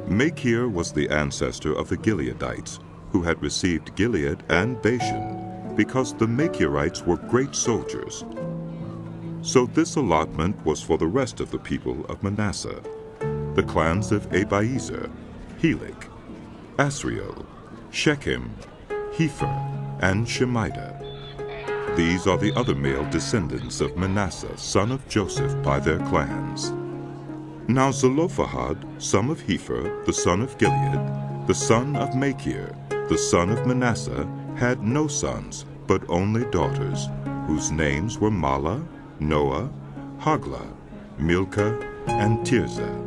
Machir was the ancestor of the Gileadites, who had received Gilead and Bashan, because the Machirites were great soldiers. So this allotment was for the rest of the people of Manasseh, the clans of Abiezer, Helek, Asriel, Shechem, Hepher, and Shemida. These are the other male descendants of Manasseh, son of Joseph, by their clans. Now Zelophehad, son of Hepher, the son of Gilead, the son of Machir, the son of Manasseh, had no sons, but only daughters, whose names were Mahlah, Noah, Hoglah, Milcah, and Tirzah.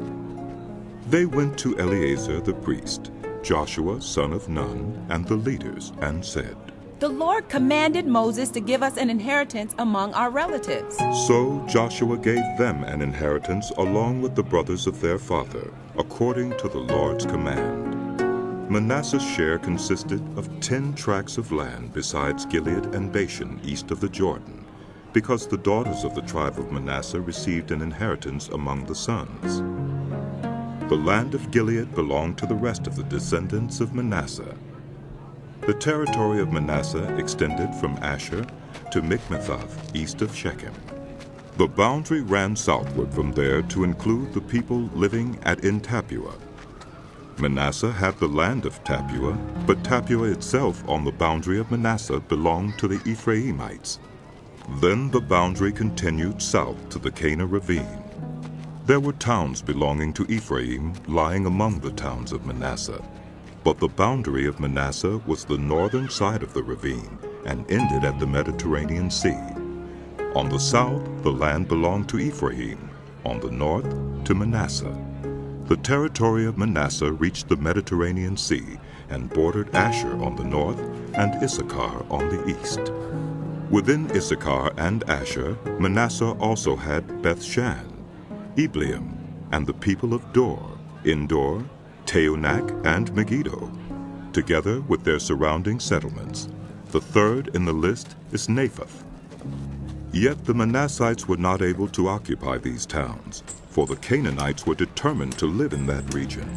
They went to Eleazar the priest, Joshua, son of Nun, and the leaders, and said, "The Lord commanded Moses to give us an inheritance among our relatives." So Joshua gave them an inheritance along with the brothers of their father, according to the Lord's command. Manasseh's share consisted of 10 tracts of land besides Gilead and Bashan east of the Jordan, because the daughters of the tribe of Manasseh received an inheritance among the sons. The land of Gilead belonged to the rest of the descendants of Manasseh. The territory of Manasseh extended from Asher to Michmethath, east of Shechem. The boundary ran southward from there to include the people living at En Tappuah. Manasseh had the land of Tappuah, but Tappuah itself on the boundary of Manasseh belonged to the Ephraimites. Then the boundary continued south to the Cana ravine. There were towns belonging to Ephraim lying among the towns of Manasseh, but the boundary of Manasseh was the northern side of the ravine and ended at the Mediterranean Sea. On the south, the land belonged to Ephraim, on the north, to Manasseh. The territory of Manasseh reached the Mediterranean Sea and bordered Asher on the north and Issachar on the east. Within Issachar and Asher, Manasseh also had Beth-shan, Ibleam, and the people of Dor, Endor, Taanach, and Megiddo, together with their surrounding settlements. The third in the list is Naphath. Yet the Manassites were not able to occupy these towns, for the Canaanites were determined to live in that region.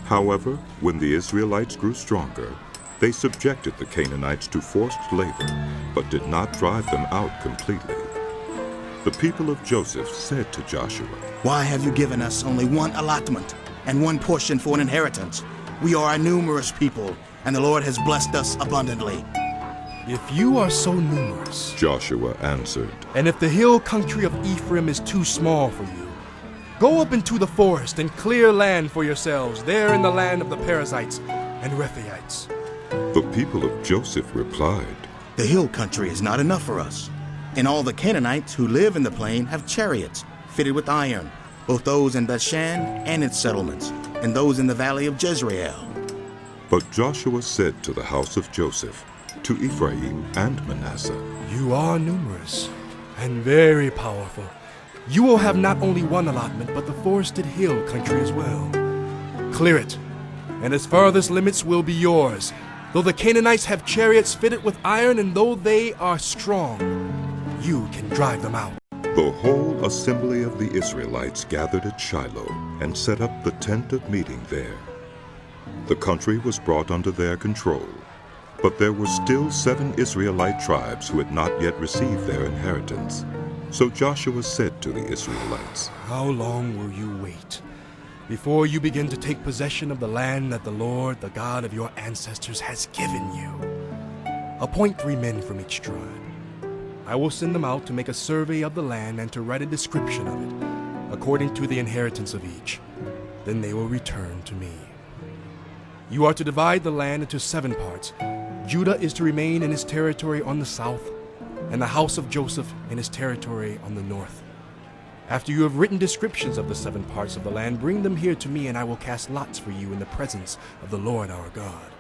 However, when the Israelites grew stronger, they subjected the Canaanites to forced labor, but did not drive them out completely. The people of Joseph said to Joshua, "Why have you given us only one allotment and one portion for an inheritance? We are a numerous people, and the Lord has blessed us abundantly." If you are so numerous, Joshua answered, and if the hill country of Ephraim is too small for you, go up into the forest and clear land for yourselves there in the land of the Perizzites and Rephaites. The people of Joseph replied, "The hill country is not enough for us, and all the Canaanites who live in the plain have chariots fitted with iron, both those in Bethshan and its settlements, and those in the valley of Jezreel." But Joshua said to the house of Joseph, to Ephraim and Manasseh, You are numerous and very powerful. You will have not only one allotment, but the forested hill country as well. Clear it, and its farthest limits will be yours. Though the Canaanites have chariots fitted with iron, and though they are strong, you can drive them out. The whole assembly of the Israelites gathered at Shiloh and set up the tent of meeting there. The country was brought under their control, but there were still 7 Israelite tribes who had not yet received their inheritance. So Joshua said to the Israelites, How long will you wait before you begin to take possession of the land that the Lord, the God of your ancestors, has given you? Appoint 3 men from each tribe. I will send them out to make a survey of the land and to write a description of it, according to the inheritance of each. Then they will return to me. You are to divide the land into 7 parts. Judah is to remain in his territory on the south, and the house of Joseph in his territory on the north. After you have written descriptions of the 7 parts of the land, bring them here to me, and I will cast lots for you in the presence of the Lord our God.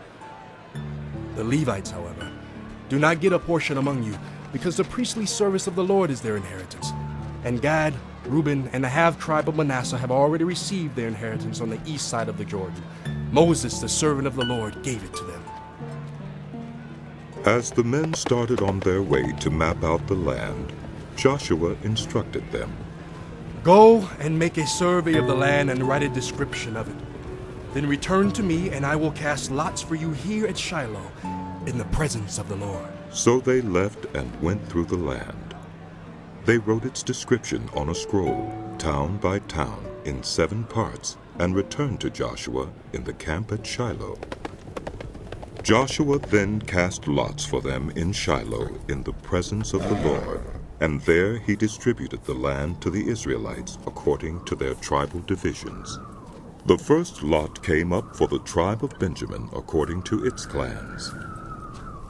The Levites, however, do not get a portion among you, because the priestly service of the Lord is their inheritance. And Gad, Reuben, and the half-tribe of Manasseh have already received their inheritance on the east side of the Jordan. Moses, the servant of the Lord, gave it to them. As the men started on their way to map out the land, Joshua instructed them, Go and make a survey of the land and write a description of it. Then return to me, and I will cast lots for you here at Shiloh, in the presence of the Lord. So they left and went through the land. They wrote its description on a scroll, town by town, in 7 parts, and returned to Joshua in the camp at Shiloh. Joshua then cast lots for them in Shiloh in the presence of the Lord, and there he distributed the land to the Israelites according to their tribal divisions. The first lot came up for the tribe of Benjamin according to its clans.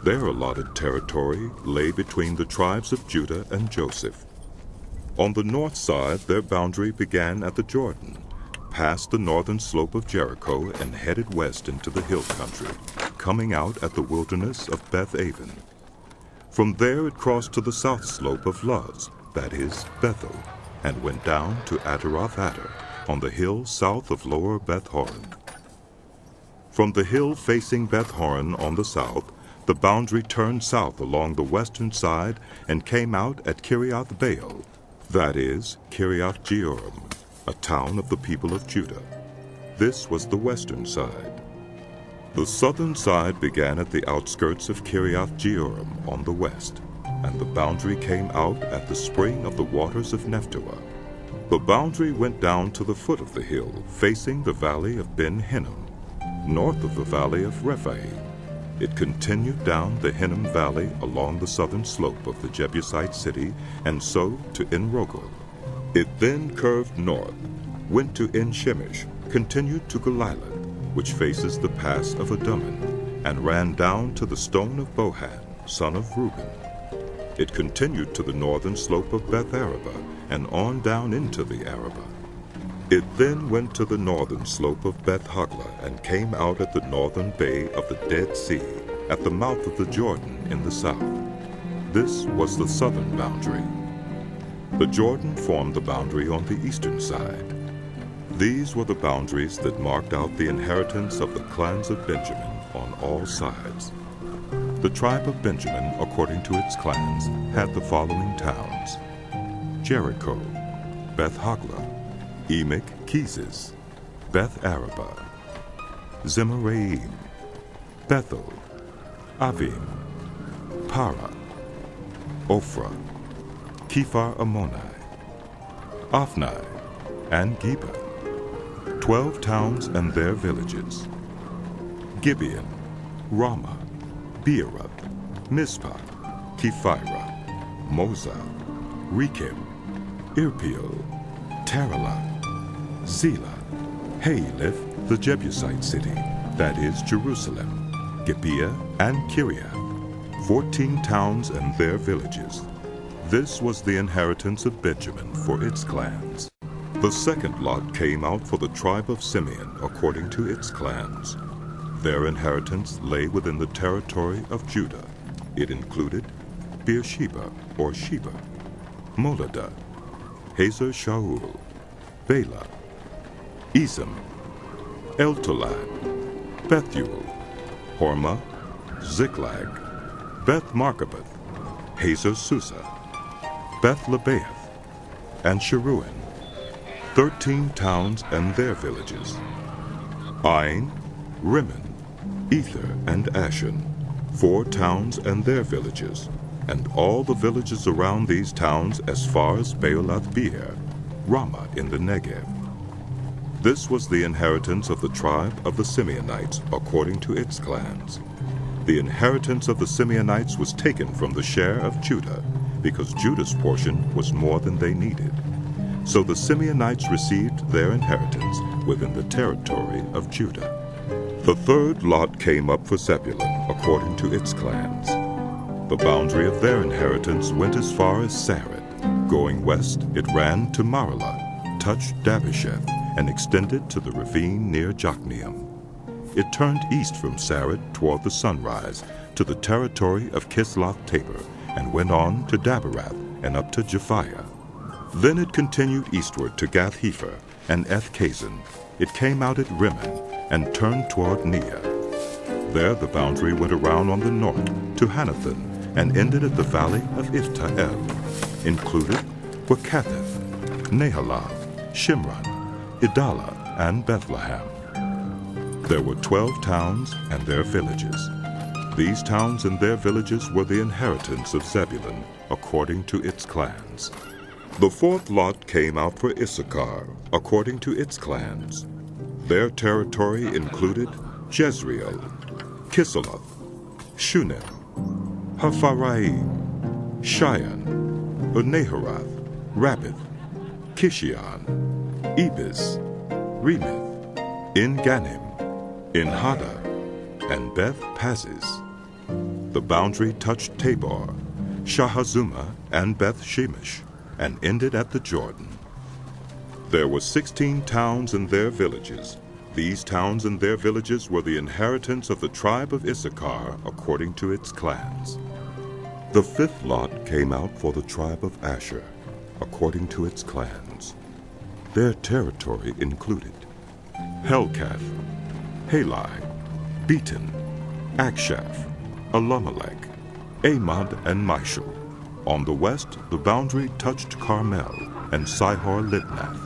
Their allotted territory lay between the tribes of Judah and Joseph. On the north side, their boundary began at the Jordan, passed the northern slope of Jericho, and headed west into the hill country, coming out at the wilderness of Beth-aven. From there it crossed to the south slope of Luz, that is, Bethel, and went down to Ataroth-Addar, on the hill south of lower Beth-horon. From the hill facing Beth-horon on the south, the boundary turned south along the western side and came out at Kiriath-baal, that is, Kiriath-jearim, a town of the people of Judah. This was the western side. The southern side began at the outskirts of Kiriath Jearim on the west, and the boundary came out at the spring of the waters of Nephtoah. The boundary went down to the foot of the hill, facing the valley of Ben Hinnom, north of the valley of Rephaim. It continued down the Hinnom Valley along the southern slope of the Jebusite city, and so to En-Rogel. It then curved north, went to En-Shemesh, continued to Goliloth, which faces the pass of Adummim, and ran down to the stone of Bohan, son of Reuben. It continued to the northern slope of Beth Arabah, and on down into the Arabah. It then went to the northern slope of Beth Hoglah, and came out at the northern bay of the Dead Sea, at the mouth of the Jordan in the south. This was the southern boundary. The Jordan formed the boundary on the eastern side. These were the boundaries that marked out the inheritance of the clans of Benjamin on all sides. The tribe of Benjamin, according to its clans, had the following towns: Jericho, Beth Hoglah, Emek Keziz, Beth Arabah, Zemaraim, Bethel, Avim, Para, Ophrah, Kephar Ammoni, Ophni, and Geba, 12 towns and their villages: Gibeon, Ramah, Beeroth, Mizpah, Kephirah, Mozah, Rekem, Irpeel, Taralah, Zelah, Haelith, the Jebusite city, that is Jerusalem, Gibeah, and Kiriath, 14 towns and their villages. This was the inheritance of Benjamin for its clans. The second lot came out for the tribe of Simeon according to its clans. Their inheritance lay within the territory of Judah. It included Beersheba or Sheba, Moladah, Hazer Shaul, Bela, Ezem, Eltolad, Bethuel, Hormah, Ziklag, Beth Marcaboth, Hazer Susa, Beth Lebaoth, and Sheruin, 13 towns and their villages: Ain, Rimmon, Ether, and Ashan, 4 towns and their villages, and all the villages around these towns as far as Baalath Beer, Ramah in the Negev. This was the inheritance of the tribe of the Simeonites according to its clans. The inheritance of the Simeonites was taken from the share of Judah, because Judah's portion was more than they needed. So the Simeonites received their inheritance within the territory of Judah. The third lot came up for Zebulun according to its clans. The boundary of their inheritance went as far as Sarid. Going west, it ran to Maralah, touched Dabasheth, and extended to the ravine near Jokneam. It turned east from Sarid toward the sunrise to the territory of Kisloth Tabor, and went on to Dabarath and up to Japhiah. Then it continued eastward to Gath Hepher and Eth Kazan. It came out at Rimmon and turned toward Neah. There the boundary went around on the north to Hanathon and ended at the valley of Ifta-El. Included were Katheth, Nahalav, Shimron, Idalah, and Bethlehem. There were 12 towns and their villages. These towns and their villages were the inheritance of Zebulun according to its clans. The fourth lot came out for Issachar according to its clans. Their territory included Jezreel, Kisaloth, Shunem, Hapharaim, Shion, Naharath, Rabbith, Kishion, Ebis, Remeth, En-Ganim, En-Haddah, and Beth Pazzis. The boundary touched Tabor, Shahazumah, and Beth Shemesh, and ended at the Jordan. There were 16 towns and their villages. These towns and their villages were the inheritance of the tribe of Issachar according to its clans. The fifth lot came out for the tribe of Asher according to its clans. Their territory included Helkath, Halai, Beaton, Akshaph, Elimelech, Amad, and Mishal. On the west, the boundary touched Carmel and Sihor-Libnath.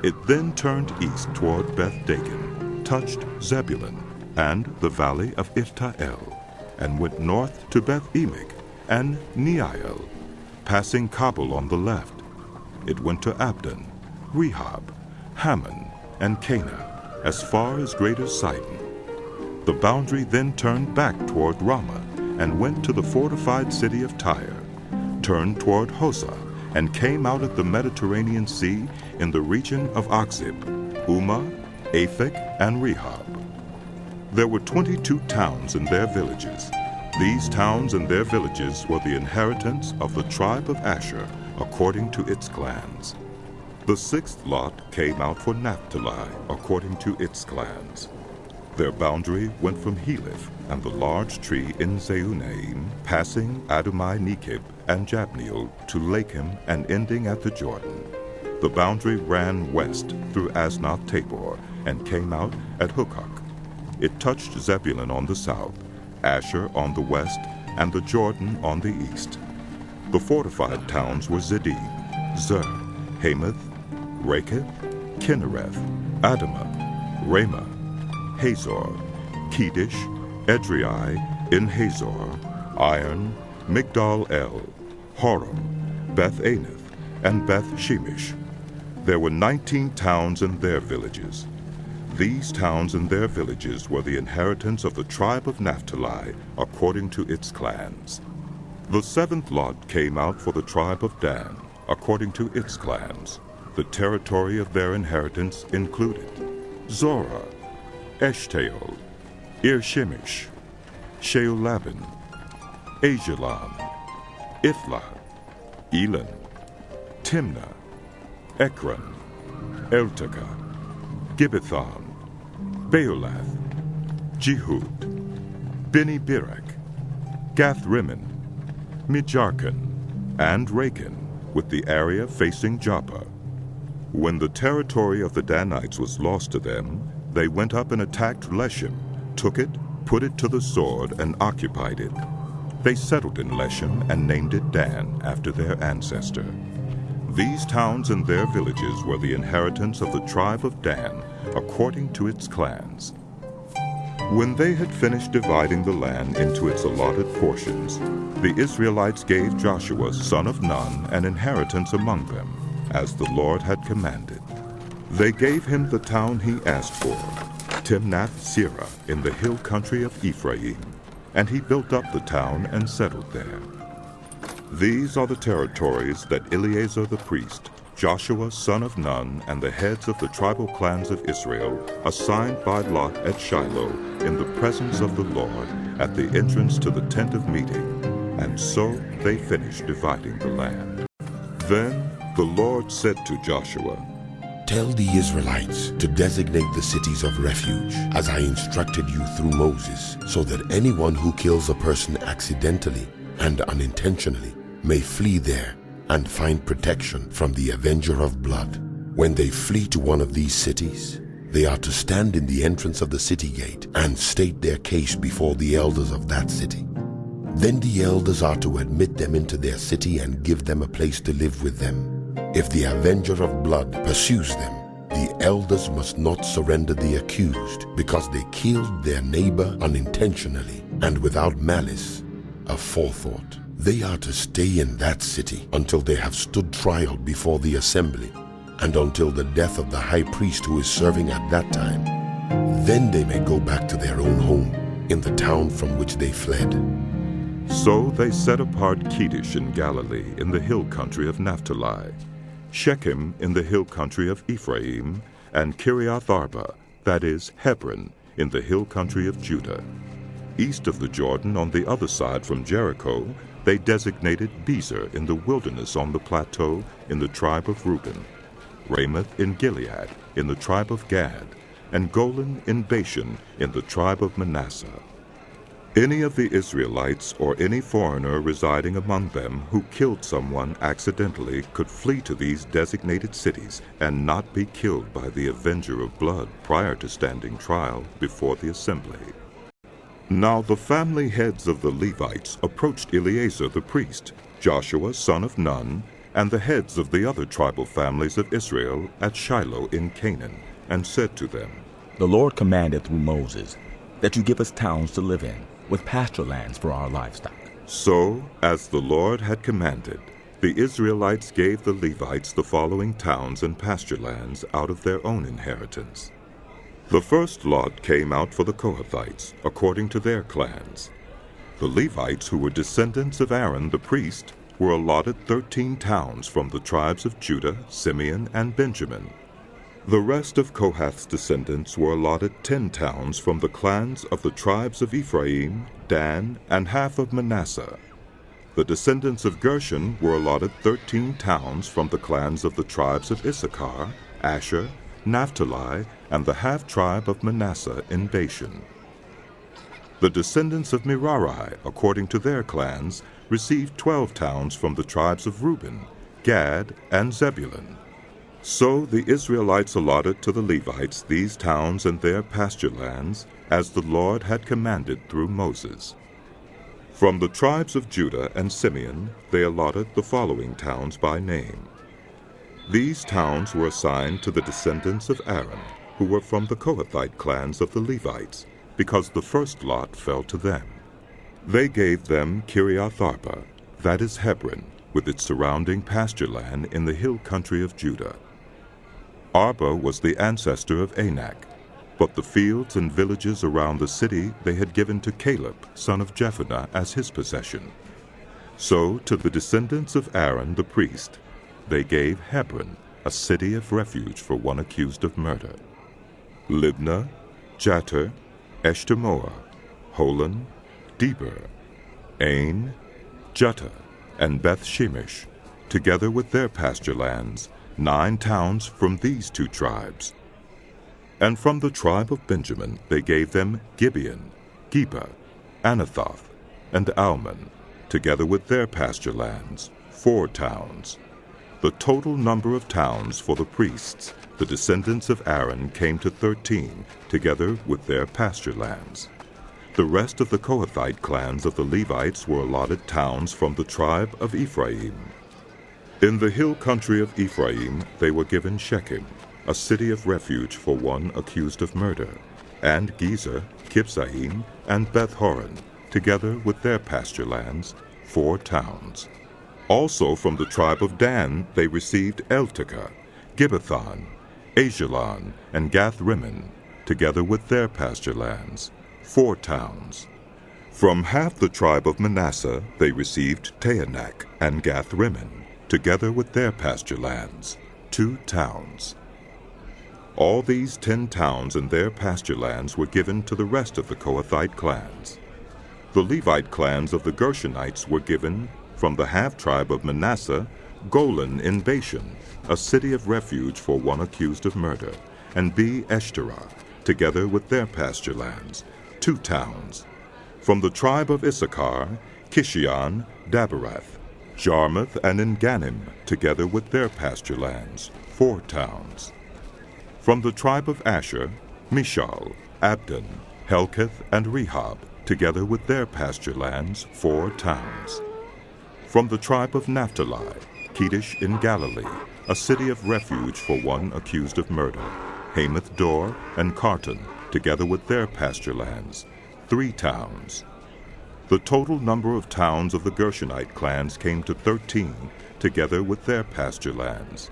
It then turned east toward Beth-Dagon, touched Zebulun and the valley of Ifta-el, and went north to Beth-Emek and Neiel, passing Kabul on the left. It went to Abdon, Rehob, Hammon, and Cana, as far as Greater Sidon. The boundary then turned back toward Ramah, and went to the fortified city of Tyre, turned toward Hosah, and came out at the Mediterranean Sea in the region of Achzib, Umah, Aphek, and Rehob. There were 22 towns and their villages. These towns and their villages were the inheritance of the tribe of Asher, according to its clans. The sixth lot came out for Naphtali, according to its clans. Their boundary went from Helith and the large tree in Zeunaim, passing Adumai Nekib and Jabneel to Lakim and ending at the Jordan. The boundary ran west through Asnath Tabor and came out at Hukok. It touched Zebulun on the south, Asher on the west, and the Jordan on the east. The fortified towns were Zedib, Zer, Hamath, Raketh, Kinnereth, Adamah, Ramah, Hazor, Kedesh, Edrei, En-Hazor, Iron, Migdal-El, Horem, Beth-Anath, and Beth-Shemesh. There were 19 towns and their villages. These towns and their villages were the inheritance of the tribe of Naphtali, according to its clans. The seventh lot came out for the tribe of Dan, according to its clans. The territory of their inheritance included Zorah, Eshtaol, Ir-Shemesh, Sheolabin, Ajalon, Ithlah, Elon, Timnah, Ekron, Eltekah, Gibbethon, Beolath, Jehud, Beni-Berak, Gath-Rimmon, Mijarkon, and Rakin, with the area facing Joppa. When the territory of the Danites was lost to them, they went up and attacked Leshem, took it, put it to the sword, and occupied it. They settled in Leshem and named it Dan, after their ancestor. These towns and their villages were the inheritance of the tribe of Dan, according to its clans. When they had finished dividing the land into its allotted portions, the Israelites gave Joshua, son of Nun, an inheritance among them, as the Lord had commanded. They gave him the town he asked for, Timnath-Serah, in the hill country of Ephraim, and he built up the town and settled there. These are the territories that Eleazar the priest, Joshua son of Nun, and the heads of the tribal clans of Israel assigned by lot at Shiloh in the presence of the Lord at the entrance to the tent of meeting. And so they finished dividing the land. Then the Lord said to Joshua, Tell the Israelites to designate the cities of refuge, as I instructed you through Moses, so that anyone who kills a person accidentally and unintentionally may flee there and find protection from the avenger of blood. When they flee to one of these cities, they are to stand in the entrance of the city gate and state their case before the elders of that city. Then the elders are to admit them into their city and give them a place to live with them. If the avenger of blood pursues them, the elders must not surrender the accused, because they killed their neighbor unintentionally and without malice, aforethought. They are to stay in that city until they have stood trial before the assembly, and until the death of the high priest who is serving at that time. Then they may go back to their own home in the town from which they fled. So they set apart Kedesh in Galilee in the hill country of Naphtali, Shechem in the hill country of Ephraim, and Kiriath Arba, that is, Hebron, in the hill country of Judah. East of the Jordan, on the other side from Jericho, they designated Bezer in the wilderness on the plateau in the tribe of Reuben, Ramoth in Gilead in the tribe of Gad, and Golan in Bashan in the tribe of Manasseh. Any of the Israelites or any foreigner residing among them who killed someone accidentally could flee to these designated cities and not be killed by the avenger of blood prior to standing trial before the assembly. Now the family heads of the Levites approached Eleazar the priest, Joshua son of Nun, and the heads of the other tribal families of Israel at Shiloh in Canaan, and said to them, The Lord commanded through Moses that you give us towns to live in, with pasture lands for our livestock. So, as the Lord had commanded, the Israelites gave the Levites the following towns and pasture lands out of their own inheritance. The first lot came out for the Kohathites, according to their clans. The Levites, who were descendants of Aaron the priest, were allotted 13 towns from the tribes of Judah, Simeon, and Benjamin. The rest of Kohath's descendants were allotted 10 towns from the clans of the tribes of Ephraim, Dan, and half of Manasseh. The descendants of Gershon were allotted 13 towns from the clans of the tribes of Issachar, Asher, Naphtali, and the half-tribe of Manasseh in Bashan. The descendants of Merari, according to their clans, received 12 towns from the tribes of Reuben, Gad, and Zebulun. So the Israelites allotted to the Levites these towns and their pasture lands, as the Lord had commanded through Moses. From the tribes of Judah and Simeon they allotted the following towns by name. These towns were assigned to the descendants of Aaron, who were from the Kohathite clans of the Levites, because the first lot fell to them. They gave them Kiriath Arba, that is Hebron, with its surrounding pasture land in the hill country of Judah. Arba was the ancestor of Anak, but the fields and villages around the city they had given to Caleb, son of Jephunneh, as his possession. So to the descendants of Aaron the priest they gave Hebron, a city of refuge for one accused of murder. Libnah, Jattir, Eshtemoa, Holon, Deber, Ain, Juttah, and Beth Shemesh, together with their pasture lands, 9 towns from these 2 tribes. And from the tribe of Benjamin they gave them Gibeon, Geba, Anathoth, and Almon, together with their pasture lands, 4 towns. The total number of towns for the priests, the descendants of Aaron, came to 13, together with their pasture lands. The rest of the Kohathite clans of the Levites were allotted towns from the tribe of Ephraim. In the hill country of Ephraim they were given Shechem, a city of refuge for one accused of murder, and Gezer, Kibzaim, and Beth-horon, together with their pasture lands, 4 towns. Also from the tribe of Dan they received Eltekeh, Gibbethon, Ajalon, and Gath-rimmon, together with their pasture lands, 4 towns. From half the tribe of Manasseh they received Taanach and Gath-rimmon, together with their pasture lands, 2 towns. All these 10 towns and their pasture lands were given to the rest of the Kohathite clans. The Levite clans of the Gershonites were given, from the half-tribe of Manasseh, Golan in Bashan, a city of refuge for one accused of murder, and Be-eshterah, together with their pasture lands, 2 towns. From the tribe of Issachar, Kishion, Daberath, Jarmuth, and Engannim, together with their pasture lands, 4 towns. From the tribe of Asher, Mishal, Abdon, Helkath, and Rehob, together with their pasture lands, 4 towns. From the tribe of Naphtali, Kedesh in Galilee, a city of refuge for one accused of murder, Hamath-dor, and Kartan, together with their pasture lands, 3 towns. The total number of towns of the Gershonite clans came to 13, together with their pasture lands.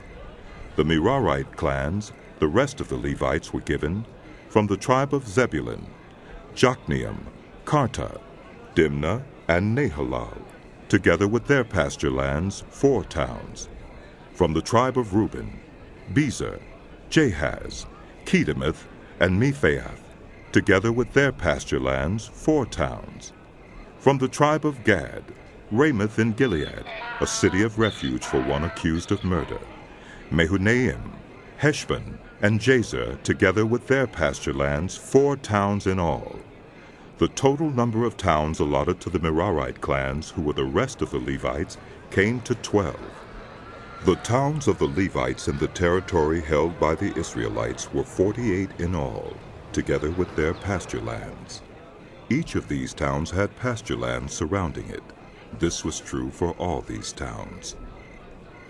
The Merarite clans, the rest of the Levites, were given, from the tribe of Zebulun, Jokneam, Karta, Dimnah, and Nahalal, together with their pasture lands, 4 towns. From the tribe of Reuben, Bezer, Jahaz, Kedemoth, and Mephaath, together with their pasture lands, 4 towns. From the tribe of Gad, Ramoth in Gilead, a city of refuge for one accused of murder, Mehunaim, Heshbon, and Jazer, together with their pasture lands, 4 towns in all. The total number of towns allotted to the Merarite clans, who were the rest of the Levites, came to 12. The towns of the Levites in the territory held by the Israelites were 48 in all, together with their pasture lands. Each of these towns had pasture lands surrounding it. This was true for all these towns.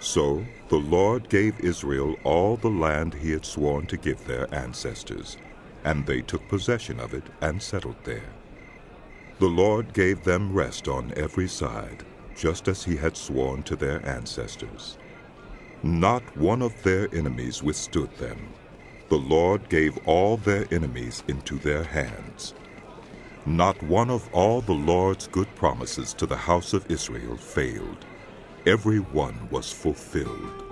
So the Lord gave Israel all the land he had sworn to give their ancestors, and they took possession of it and settled there. The Lord gave them rest on every side, just as he had sworn to their ancestors. Not one of their enemies withstood them. The Lord gave all their enemies into their hands. Not one of all the Lord's good promises to the house of Israel failed. Every one was fulfilled.